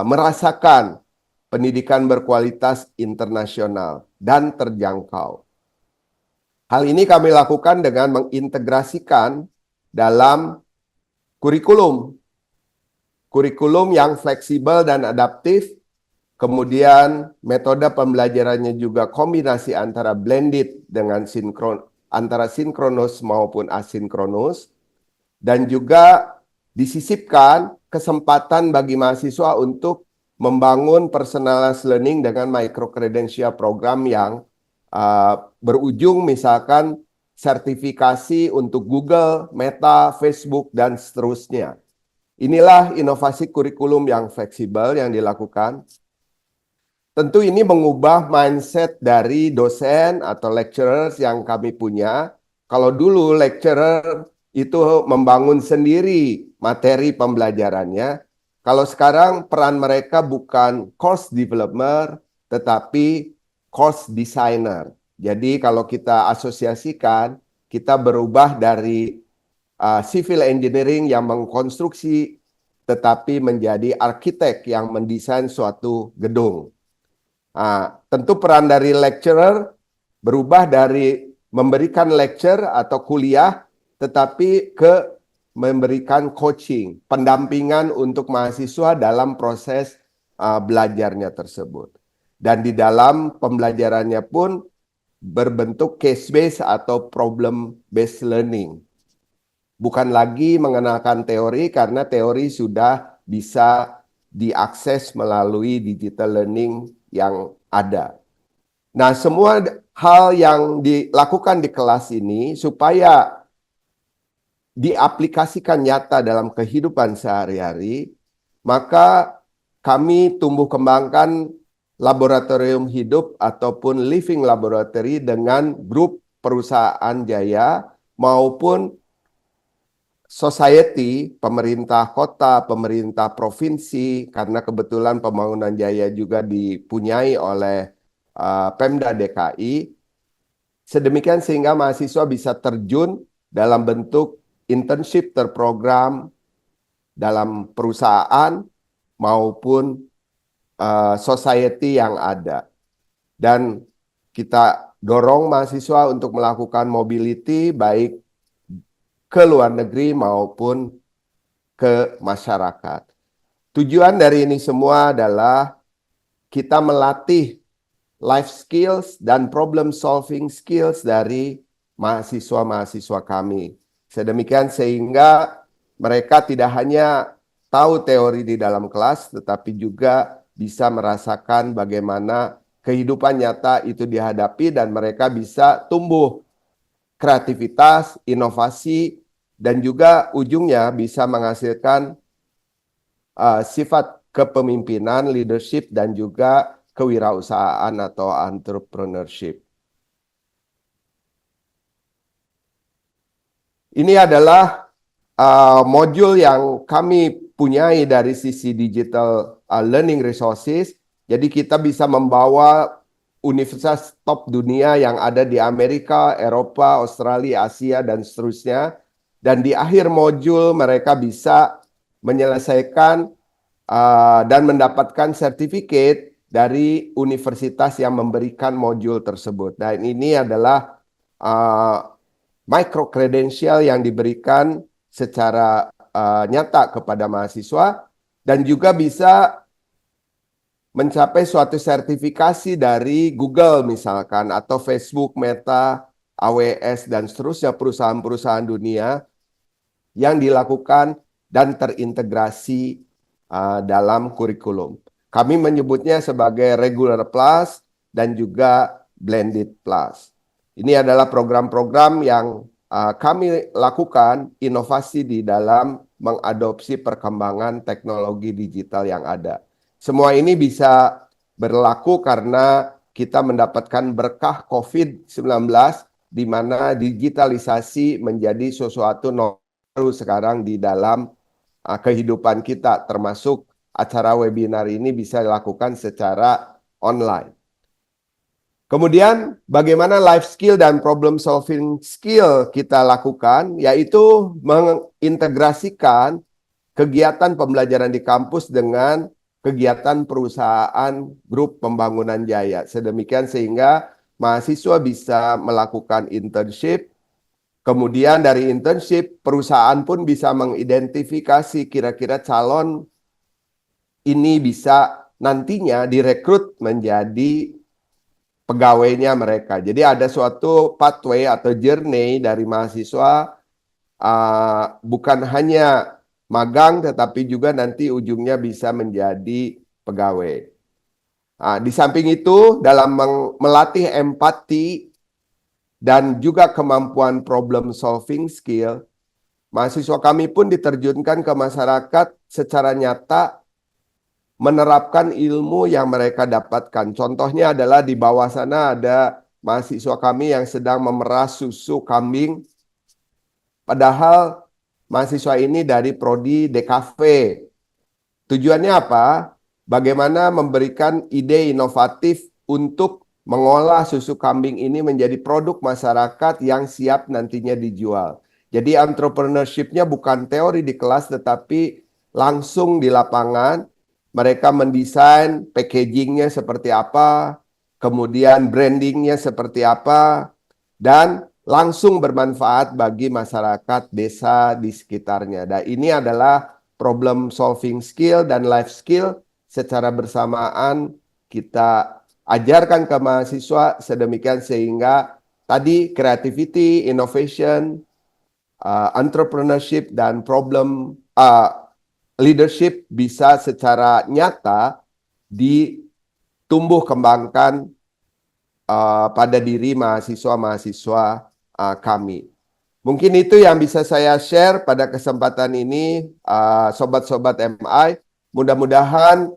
merasakan pendidikan berkualitas internasional dan terjangkau. Hal ini kami lakukan dengan mengintegrasikan dalam kurikulum yang fleksibel dan adaptif. Kemudian metode pembelajarannya juga kombinasi antara blended dengan antara sinkronus maupun asinkronus. Dan juga disisipkan kesempatan bagi mahasiswa untuk membangun personalized learning dengan micro-credential program yang berujung misalkan sertifikasi untuk Google, Meta, Facebook, dan seterusnya. Inilah inovasi kurikulum yang fleksibel yang dilakukan. Tentu ini mengubah mindset dari dosen atau lecturers yang kami punya. Kalau dulu lecturer itu membangun sendiri materi pembelajarannya. Kalau sekarang peran mereka bukan course developer, tetapi course designer. Jadi kalau kita asosiasikan, kita berubah dari civil engineering yang mengkonstruksi, tetapi menjadi arsitek yang mendesain suatu gedung. Tentu peran dari lecturer berubah dari memberikan lecture atau kuliah, tetapi ke memberikan coaching, pendampingan untuk mahasiswa dalam proses belajarnya tersebut. Dan di dalam pembelajarannya pun berbentuk case-based atau problem-based learning. Bukan lagi mengenalkan teori, karena teori sudah bisa diakses melalui digital learning yang ada. Nah, semua hal yang dilakukan di kelas ini supaya diaplikasikan nyata dalam kehidupan sehari-hari, maka kami tumbuh kembangkan laboratorium hidup ataupun living laboratory dengan grup perusahaan jaya maupun society, pemerintah kota, pemerintah provinsi, karena kebetulan Pembangunan Jaya juga dipunyai oleh Pemda DKI, sedemikian sehingga mahasiswa bisa terjun dalam bentuk internship terprogram dalam perusahaan maupun society yang ada. Dan kita dorong mahasiswa untuk melakukan mobility baik ke luar negeri maupun ke masyarakat. Tujuan dari ini semua adalah kita melatih life skills dan problem solving skills dari mahasiswa-mahasiswa kami. Sedemikian sehingga mereka tidak hanya tahu teori di dalam kelas, tetapi juga bisa merasakan bagaimana kehidupan nyata itu dihadapi dan mereka bisa tumbuh kreativitas, inovasi, dan juga ujungnya bisa menghasilkan sifat kepemimpinan, leadership, dan juga kewirausahaan atau entrepreneurship. Ini adalah modul yang kami punyai dari sisi digital learning resources. Jadi kita bisa membawa universitas top dunia yang ada di Amerika, Eropa, Australia, Asia, dan seterusnya. Dan di akhir modul mereka bisa menyelesaikan dan mendapatkan sertifikat dari universitas yang memberikan modul tersebut. Dan ini adalah micro credential yang diberikan secara nyata kepada mahasiswa dan juga bisa mencapai suatu sertifikasi dari Google misalkan atau Facebook, Meta, AWS dan seterusnya perusahaan-perusahaan dunia yang dilakukan dan terintegrasi dalam kurikulum. Kami menyebutnya sebagai regular plus dan juga blended plus. Ini adalah program-program yang kami lakukan inovasi di dalam mengadopsi perkembangan teknologi digital yang ada. Semua ini bisa berlaku karena kita mendapatkan berkah COVID-19 di mana digitalisasi menjadi sesuatu baru sekarang di dalam kehidupan kita, termasuk acara webinar ini bisa dilakukan secara online. Kemudian bagaimana life skill dan problem solving skill kita lakukan, yaitu mengintegrasikan kegiatan pembelajaran di kampus dengan kegiatan perusahaan grup pembangunan jaya. Sedemikian sehingga mahasiswa bisa melakukan internship, kemudian dari internship perusahaan pun bisa mengidentifikasi kira-kira calon ini bisa nantinya direkrut menjadi pegawainya mereka. Jadi ada suatu pathway atau journey dari mahasiswa bukan hanya magang tetapi juga nanti ujungnya bisa menjadi pegawai. Di samping itu dalam melatih empati dan juga kemampuan problem solving skill, mahasiswa kami pun diterjunkan ke masyarakat secara nyata menerapkan ilmu yang mereka dapatkan. Contohnya adalah di bawah sana ada mahasiswa kami yang sedang memerah susu kambing. Padahal mahasiswa ini dari Prodi DKV. Tujuannya apa? Bagaimana memberikan ide inovatif untuk mengolah susu kambing ini menjadi produk masyarakat yang siap nantinya dijual. Jadi entrepreneurship-nya bukan teori di kelas tetapi langsung di lapangan. Mereka mendesain packaging-nya seperti apa, kemudian branding-nya seperti apa, dan langsung bermanfaat bagi masyarakat desa di sekitarnya. Dan ini adalah problem solving skill dan life skill secara bersamaan kita ajarkan ke mahasiswa sedemikian sehingga tadi creativity, innovation, entrepreneurship, dan problem leadership bisa secara nyata ditumbuh kembangkan pada diri mahasiswa-mahasiswa kami. Mungkin itu yang bisa saya share pada kesempatan ini, sobat-sobat MI. Mudah-mudahan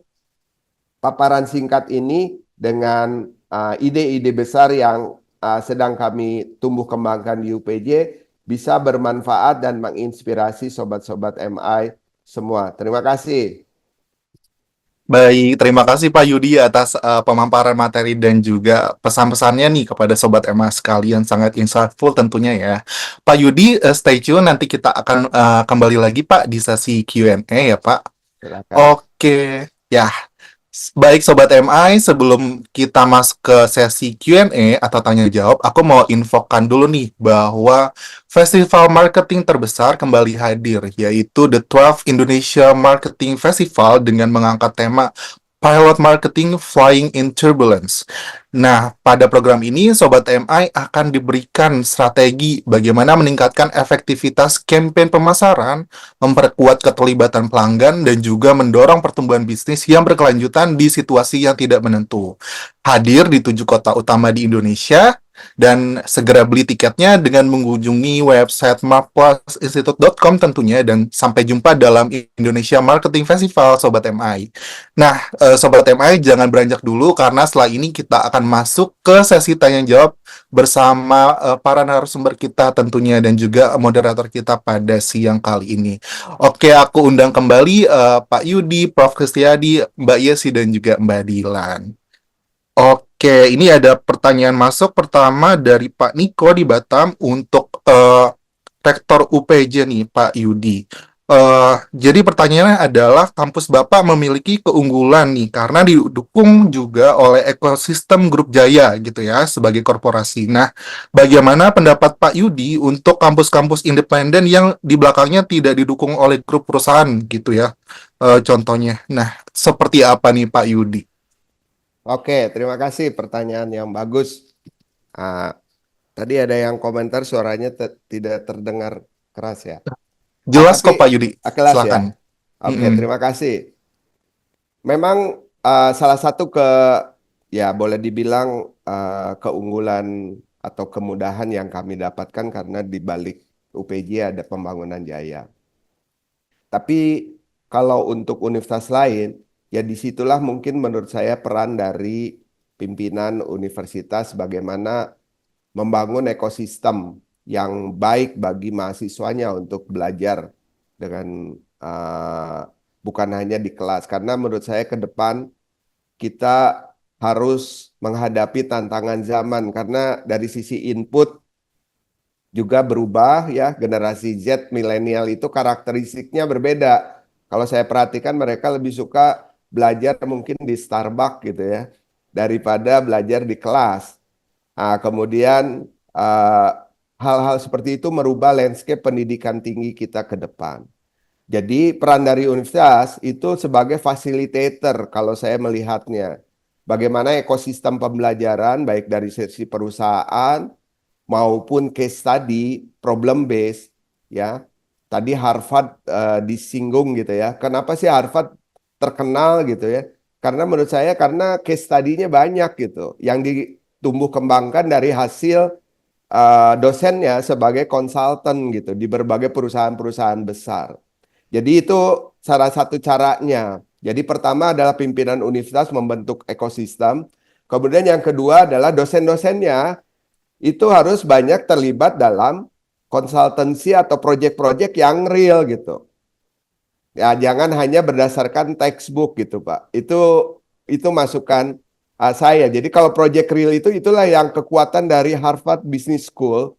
paparan singkat ini dengan ide-ide besar yang sedang kami tumbuh kembangkan di UPJ bisa bermanfaat dan menginspirasi sobat-sobat MI semua. Terima kasih. Baik, terima kasih Pak Yudi atas pemaparan materi dan juga pesan-pesannya nih kepada Sobat MA sekalian, sangat insightful tentunya ya. Pak Yudi, stay tune, nanti kita akan kembali lagi Pak di sesi Q&A ya Pak. Silakan. Oke, ya. Baik Sobat MI, sebelum kita masuk ke sesi Q&A atau tanya jawab, aku mau infokan dulu nih bahwa festival marketing terbesar kembali hadir, yaitu The 12 Indonesia Marketing Festival dengan mengangkat tema Pilot Marketing Flying in Turbulence. Nah, pada program ini, Sobat MI akan diberikan strategi bagaimana meningkatkan efektivitas campaign pemasaran, memperkuat keterlibatan pelanggan, dan juga mendorong pertumbuhan bisnis yang berkelanjutan di situasi yang tidak menentu. Hadir di 7 kota utama di Indonesia, Dan segera beli tiketnya dengan mengunjungi website markplusinstitute.com tentunya, dan sampai jumpa dalam Indonesia Marketing Festival Sobat MI. Nah, Sobat MI jangan beranjak dulu karena setelah ini kita akan masuk ke sesi tanya jawab bersama para narasumber kita tentunya dan juga moderator kita pada siang kali ini. Oke, aku undang kembali Pak Yudi, Prof. Kristiadi, Mbak Yesi, dan juga Mbak Dilan. Oke, ini ada pertanyaan masuk pertama dari Pak Niko di Batam untuk Rektor UPJ nih, Pak Yudi. Jadi pertanyaannya adalah kampus Bapak memiliki keunggulan nih karena didukung juga oleh ekosistem Grup Jaya gitu ya sebagai korporasi. Nah, bagaimana pendapat Pak Yudi untuk kampus-kampus independen yang di belakangnya tidak didukung oleh grup perusahaan gitu ya? Contohnya. Nah, seperti apa nih Pak Yudi? Oke, terima kasih pertanyaan yang bagus. Tadi ada yang komentar suaranya tidak terdengar keras ya. Jelas kok Tapi Pak Yudi, kelas ya. silakan. Oke, terima kasih. Memang salah satu ya boleh dibilang keunggulan atau kemudahan yang kami dapatkan karena di balik UPJ ada pembangunan jaya. Tapi kalau untuk universitas lain, ya disitulah mungkin menurut saya peran dari pimpinan universitas bagaimana membangun ekosistem yang baik bagi mahasiswanya untuk belajar dengan bukan hanya di kelas. Karena menurut saya ke depan kita harus menghadapi tantangan zaman karena dari sisi input juga berubah ya. Generasi Z milenial itu karakteristiknya berbeda. Kalau saya perhatikan mereka lebih suka belajar mungkin di Starbucks gitu ya daripada belajar di kelas. Kemudian hal-hal seperti itu merubah landscape pendidikan tinggi kita ke depan. Jadi peran dari universitas itu sebagai facilitator kalau saya melihatnya. Bagaimana ekosistem pembelajaran baik dari sisi perusahaan maupun case study, problem based ya. Tadi Harvard disinggung gitu ya. Kenapa sih Harvard terkenal gitu ya? Karena menurut saya karena case study-nya banyak gitu. Yang ditumbuh kembangkan dari hasil dosennya sebagai konsultan gitu di berbagai perusahaan-perusahaan besar. Jadi itu salah satu caranya. Jadi pertama adalah pimpinan universitas membentuk ekosistem. Kemudian yang kedua adalah dosen-dosennya itu harus banyak terlibat dalam konsultansi atau proyek-proyek yang real gitu. Ya jangan hanya berdasarkan textbook gitu Pak. Itu masukan saya. Jadi kalau project real itulah yang kekuatan dari Harvard Business School.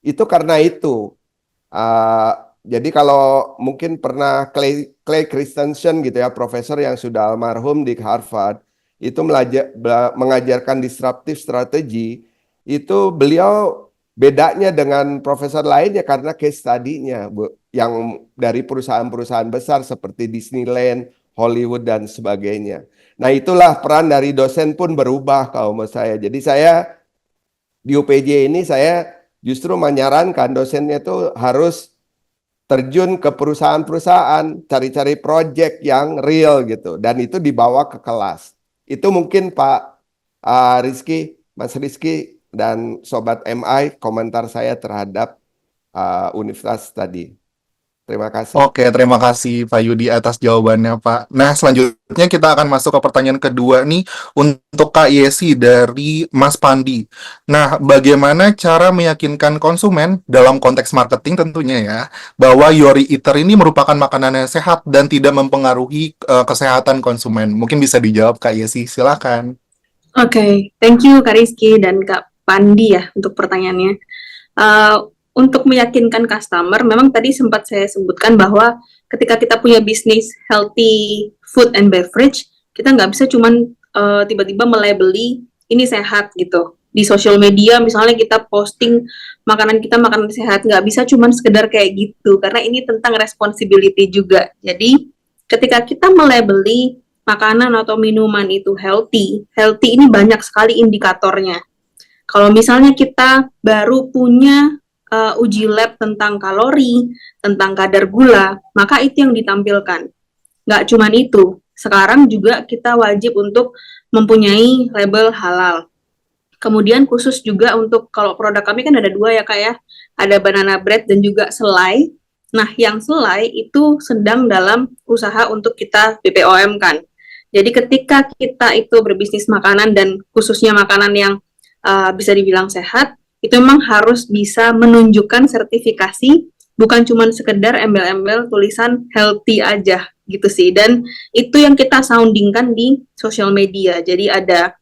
Itu karena itu. Jadi kalau mungkin pernah Clay Christensen gitu ya, profesor yang sudah almarhum di Harvard, itu mengajarkan disruptive strategy, itu beliau bedanya dengan profesor lainnya karena case study-nya yang dari perusahaan-perusahaan besar seperti Disneyland, Hollywood dan sebagainya. Nah itulah peran dari dosen pun berubah kalau menurut saya. Jadi saya di UPJ ini saya justru menyarankan dosennya itu harus terjun ke perusahaan-perusahaan, cari-cari project yang real gitu. Dan itu dibawa ke kelas. Itu mungkin Pak Rizky, Mas Rizky, dan Sobat MI komentar saya terhadap universitas tadi. Terima kasih. Oke, terima kasih Pak Yudi atas jawabannya Pak. Nah, selanjutnya kita akan masuk ke pertanyaan kedua nih untuk Kak Yesi dari Mas Pandi. Nah, bagaimana cara meyakinkan konsumen dalam konteks marketing tentunya ya, bahwa Yori Eater ini merupakan makanan yang sehat dan tidak mempengaruhi kesehatan konsumen? Mungkin bisa dijawab Kak Yesi, silakan. Oke, thank you Kak Rizky dan Kak Pandi ya untuk pertanyaannya. Untuk meyakinkan customer, memang tadi sempat saya sebutkan bahwa ketika kita punya bisnis healthy food and beverage, kita nggak bisa cuman tiba-tiba melabeli ini sehat gitu. Di social media misalnya kita posting makanan kita makanan sehat, nggak bisa cuman sekedar kayak gitu, karena ini tentang responsibility juga. Jadi ketika kita melabeli makanan atau minuman itu healthy ini banyak sekali indikatornya. Kalau misalnya kita baru punya uji lab tentang kalori, tentang kadar gula, maka itu yang ditampilkan. Nggak cuma itu, sekarang juga kita wajib untuk mempunyai label halal. Kemudian khusus juga untuk kalau produk kami kan ada 2 ya Kak ya, ada banana bread dan juga selai. Nah, yang selai itu sedang dalam usaha untuk kita BPOM kan. Jadi ketika kita itu berbisnis makanan dan khususnya makanan yang bisa dibilang sehat, itu memang harus bisa menunjukkan sertifikasi, bukan cuma sekedar embel-embel tulisan healthy aja gitu sih. Dan itu yang kita soundingkan di sosial media. Jadi ada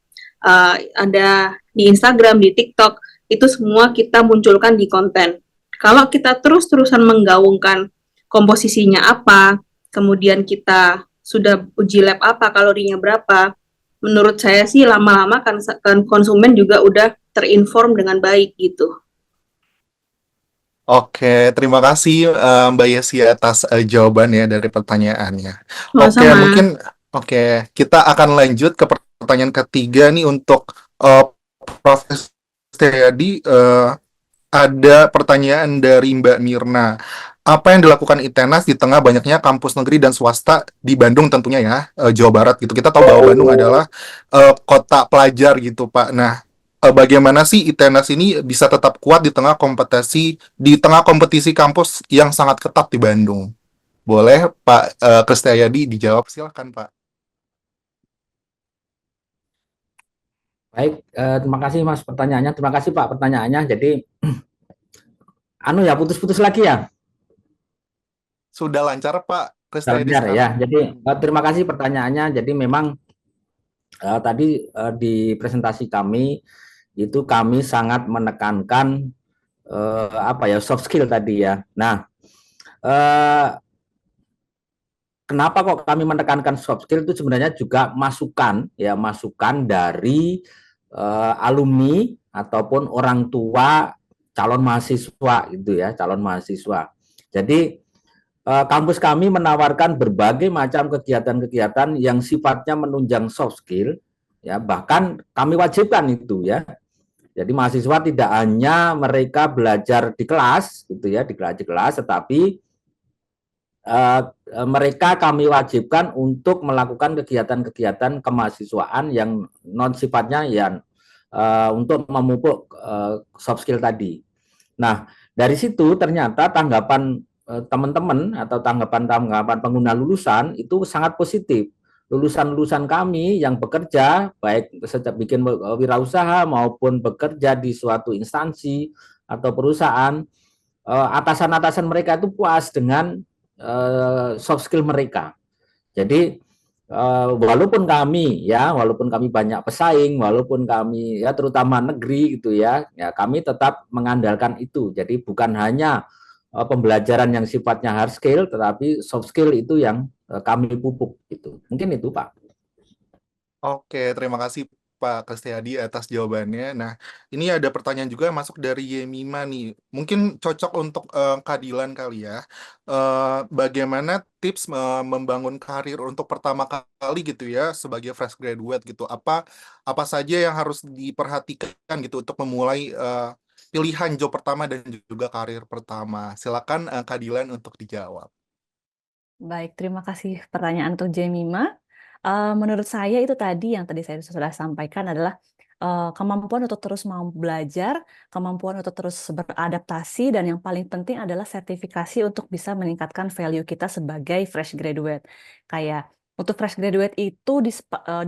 di Instagram, di TikTok, itu semua kita munculkan di konten. Kalau kita terus-terusan menggaungkan komposisinya apa, kemudian kita sudah uji lab apa, kalorinya berapa, menurut saya sih lama-lama kan konsumen juga udah terinform dengan baik gitu. Oke, terima kasih Mbak Yesi atas jawabannya dari pertanyaannya. Oke, Sama-sama. mungkin kita akan lanjut ke pertanyaan ketiga nih untuk Prof. Setiadi. Ada pertanyaan dari Mbak Mirna. Apa yang dilakukan ITENAS di tengah banyaknya kampus negeri dan swasta di Bandung tentunya ya, Jawa Barat gitu. Kita tahu bahwa Bandung adalah kota pelajar gitu, Pak. Nah, bagaimana sih ITENAS ini bisa tetap kuat di tengah kompetisi kampus yang sangat ketat di Bandung? Boleh Pak Krisdayadi dijawab, silakan Pak. Baik, terima kasih Mas pertanyaannya. Terima kasih Pak pertanyaannya. Jadi putus-putus lagi ya. Sudah lancar Pak Krisdayadi Lancar ya. sekarang. Jadi terima kasih pertanyaannya. Jadi memang tadi di presentasi kami itu kami sangat menekankan soft skill tadi ya. Nah, kenapa kok kami menekankan soft skill itu sebenarnya juga masukan dari alumni ataupun orang tua calon mahasiswa gitu ya, calon mahasiswa. Jadi kampus kami menawarkan berbagai macam kegiatan-kegiatan yang sifatnya menunjang soft skill ya, bahkan kami wajibkan itu ya. Jadi mahasiswa tidak hanya mereka belajar di kelas gitu ya, di kelas, tetapi mereka kami wajibkan untuk melakukan kegiatan-kegiatan kemahasiswaan yang non sifatnya yang untuk memupuk soft skill tadi. Nah, dari situ ternyata tanggapan teman-teman atau tanggapan pengguna lulusan itu sangat positif. Lulusan-lulusan kami yang bekerja baik sejak bikin wirausaha maupun bekerja di suatu instansi atau perusahaan, atasan-atasan mereka itu puas dengan soft skill mereka. Jadi walaupun kami banyak pesaing, walaupun kami ya terutama negeri gitu ya, kami tetap mengandalkan itu. Jadi bukan hanya pembelajaran yang sifatnya hard skill, tetapi soft skill itu yang kami pupuk gitu. Mungkin itu Pak. Oke, terima kasih Pak Kristiadi atas jawabannya. Nah, ini ada pertanyaan juga yang masuk dari Yemima nih. Mungkin cocok untuk keadilan kali ya. Bagaimana tips membangun karir untuk pertama kali gitu ya sebagai fresh graduate gitu? Apa saja yang harus diperhatikan gitu untuk memulai pilihan job pertama dan juga karir pertama? Silakan keadilan untuk dijawab. Baik, terima kasih pertanyaan untuk Jemima. Menurut saya itu tadi yang tadi saya sudah sampaikan adalah kemampuan untuk terus mau belajar, kemampuan untuk terus beradaptasi, dan yang paling penting adalah sertifikasi untuk bisa meningkatkan value kita sebagai fresh graduate. Kayak untuk fresh graduate itu di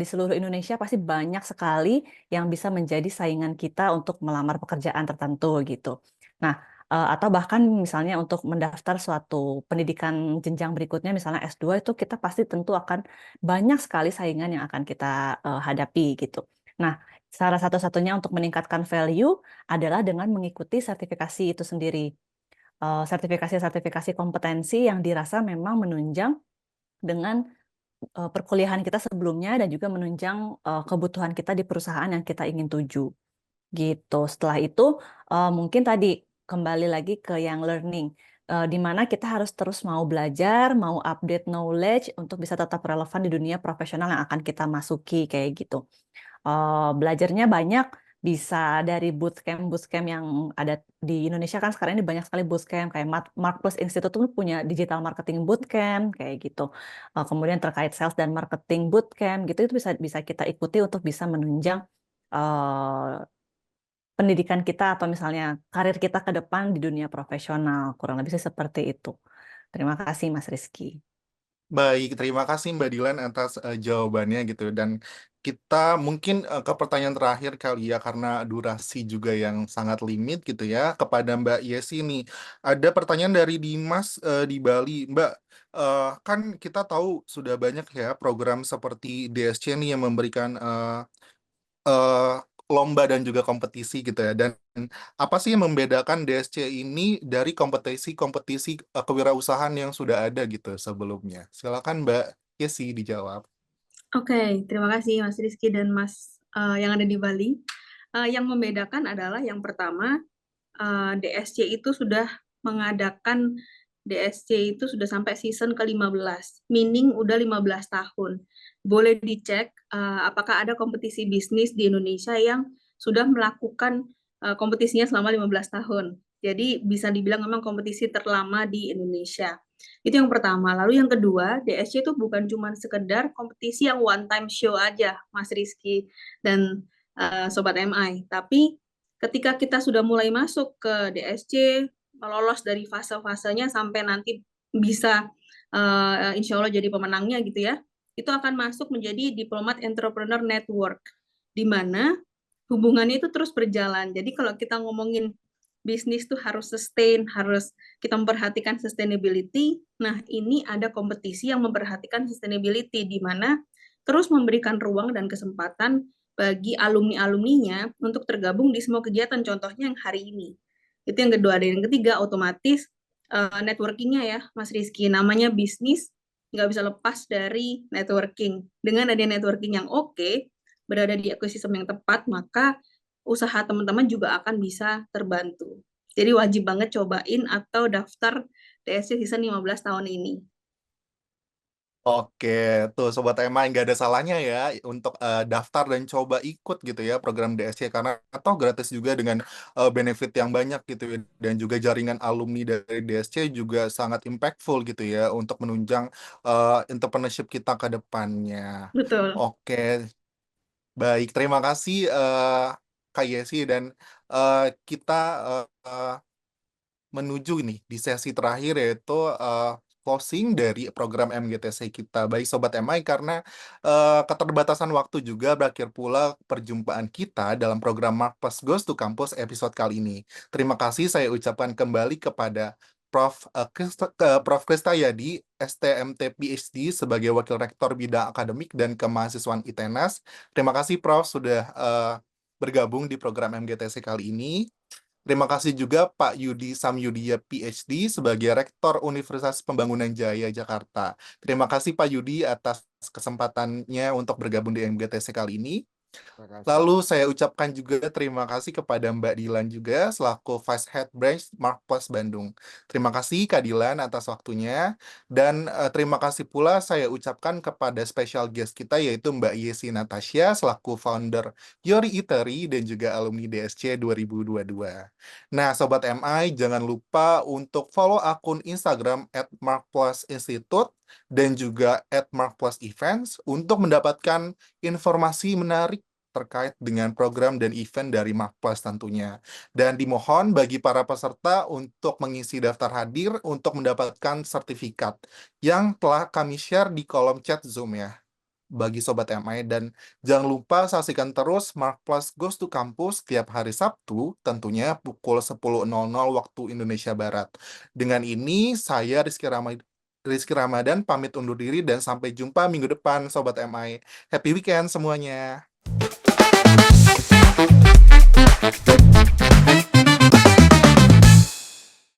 seluruh Indonesia pasti banyak sekali yang bisa menjadi saingan kita untuk melamar pekerjaan tertentu gitu. Nah, atau bahkan misalnya untuk mendaftar suatu pendidikan jenjang berikutnya, misalnya S2, itu kita pasti tentu akan banyak sekali saingan yang akan kita hadapi gitu. Nah, salah satu-satunya untuk meningkatkan value adalah dengan mengikuti sertifikasi itu sendiri. Sertifikasi-sertifikasi kompetensi yang dirasa memang menunjang dengan perkuliahan kita sebelumnya dan juga menunjang kebutuhan kita di perusahaan yang kita ingin tuju. Gitu. Setelah itu mungkin tadi kembali lagi ke yang learning, di mana kita harus terus mau belajar, mau update knowledge untuk bisa tetap relevan di dunia profesional yang akan kita masuki kayak gitu. Belajarnya banyak, bisa dari bootcamp yang ada di Indonesia kan sekarang ini banyak sekali bootcamp kayak Markplus Institute tuh punya digital marketing bootcamp kayak gitu. Kemudian terkait sales dan marketing bootcamp gitu itu bisa kita ikuti untuk bisa menunjang pendidikan kita atau misalnya karir kita ke depan di dunia profesional. Kurang lebih sih seperti itu. Terima kasih Mas Rizky. Baik, terima kasih Mbak Dilan atas jawabannya gitu. Dan kita mungkin ke pertanyaan terakhir kali ya, karena durasi juga yang sangat limit gitu ya, kepada Mbak Yesi nih. Ada pertanyaan dari Dimas di Bali. Mbak, kan kita tahu sudah banyak ya program seperti DSC nih yang memberikan eh, lomba dan juga kompetisi gitu ya. Dan apa sih yang membedakan DSC ini dari kompetisi-kompetisi kewirausahaan yang sudah ada gitu sebelumnya? Silakan Mbak Yesi dijawab. Oke, terima kasih Mas Rizky dan Mas yang ada di Bali. Yang membedakan adalah yang pertama, DSC itu sudah mengadakan DSC itu sudah sampai season ke-15, meaning udah 15 tahun. Boleh dicek apakah ada kompetisi bisnis di Indonesia yang sudah melakukan kompetisinya selama 15 tahun. Jadi bisa dibilang memang kompetisi terlama di Indonesia. Itu yang pertama. Lalu yang kedua, DSC itu bukan cuma sekedar kompetisi yang one time show aja, Mas Rizky dan Sobat MI. Tapi ketika kita sudah mulai masuk ke DSC, lolos dari fase-fasenya sampai nanti bisa insya Allah jadi pemenangnya gitu ya, itu akan masuk menjadi Diplomat Entrepreneur Network, di mana hubungannya itu terus berjalan. Jadi kalau kita ngomongin bisnis tuh harus sustain, harus kita memperhatikan sustainability. Nah, ini ada kompetisi yang memperhatikan sustainability, di mana terus memberikan ruang dan kesempatan bagi alumni-alumninya untuk tergabung di semua kegiatan, contohnya yang hari ini. Itu yang kedua. Dan yang ketiga, otomatis networking-nya ya, Mas Rizky. Namanya bisnis, nggak bisa lepas dari networking. Dengan ada networking yang oke, berada di ekosistem yang tepat, maka usaha teman-teman juga akan bisa terbantu. Jadi wajib banget cobain atau daftar DSC season 15 tahun ini. Oke, tuh Sobat MI nggak ada salahnya ya untuk daftar dan coba ikut gitu ya program DSC, karena atau gratis juga dengan benefit yang banyak gitu ya. Dan juga jaringan alumni dari DSC juga sangat impactful gitu ya untuk menunjang entrepreneurship kita ke depannya. Betul. Oke, baik, terima kasih Kak Yesi, dan kita menuju nih di sesi terakhir, yaitu closing dari program MGTC kita. Baik Sobat MI, karena keterbatasan waktu juga berakhir pula perjumpaan kita dalam program Marketplace Goes to Campus episode kali ini. Terima kasih saya ucapkan kembali kepada Prof. Kristayadi, STMT PhD sebagai Wakil Rektor Bidang Akademik dan Kemahasiswaan ITENAS. Terima kasih Prof. sudah bergabung di program MGTC kali ini. Terima kasih juga Pak Yudi Samyudia PhD sebagai Rektor Universitas Pembangunan Jaya Jakarta. Terima kasih Pak Yudi atas kesempatannya untuk bergabung di MGTC kali ini. Lalu saya ucapkan juga terima kasih kepada Mbak Dilan juga selaku Vice Head Branch Marketplace Bandung. Terima kasih Kak Dilan atas waktunya, dan terima kasih pula saya ucapkan kepada special guest kita, yaitu Mbak Yesi Natasha selaku founder Yori Eatery dan juga alumni DSC 2022. Nah Sobat MI, jangan lupa untuk follow akun Instagram @marketplaceinstitute dan juga @marketplaceevents untuk mendapatkan informasi menarik terkait dengan program dan event dari Marketplace tentunya. Dan dimohon bagi para peserta untuk mengisi daftar hadir untuk mendapatkan sertifikat yang telah kami share di kolom chat Zoom ya, bagi Sobat MI. Dan jangan lupa saksikan terus Marketplace Goes to Campus tiap hari Sabtu, tentunya pukul 10.00 waktu Indonesia Barat. Dengan ini, saya Rizky Ramadan pamit undur diri dan sampai jumpa minggu depan Sobat MI. Happy weekend semuanya.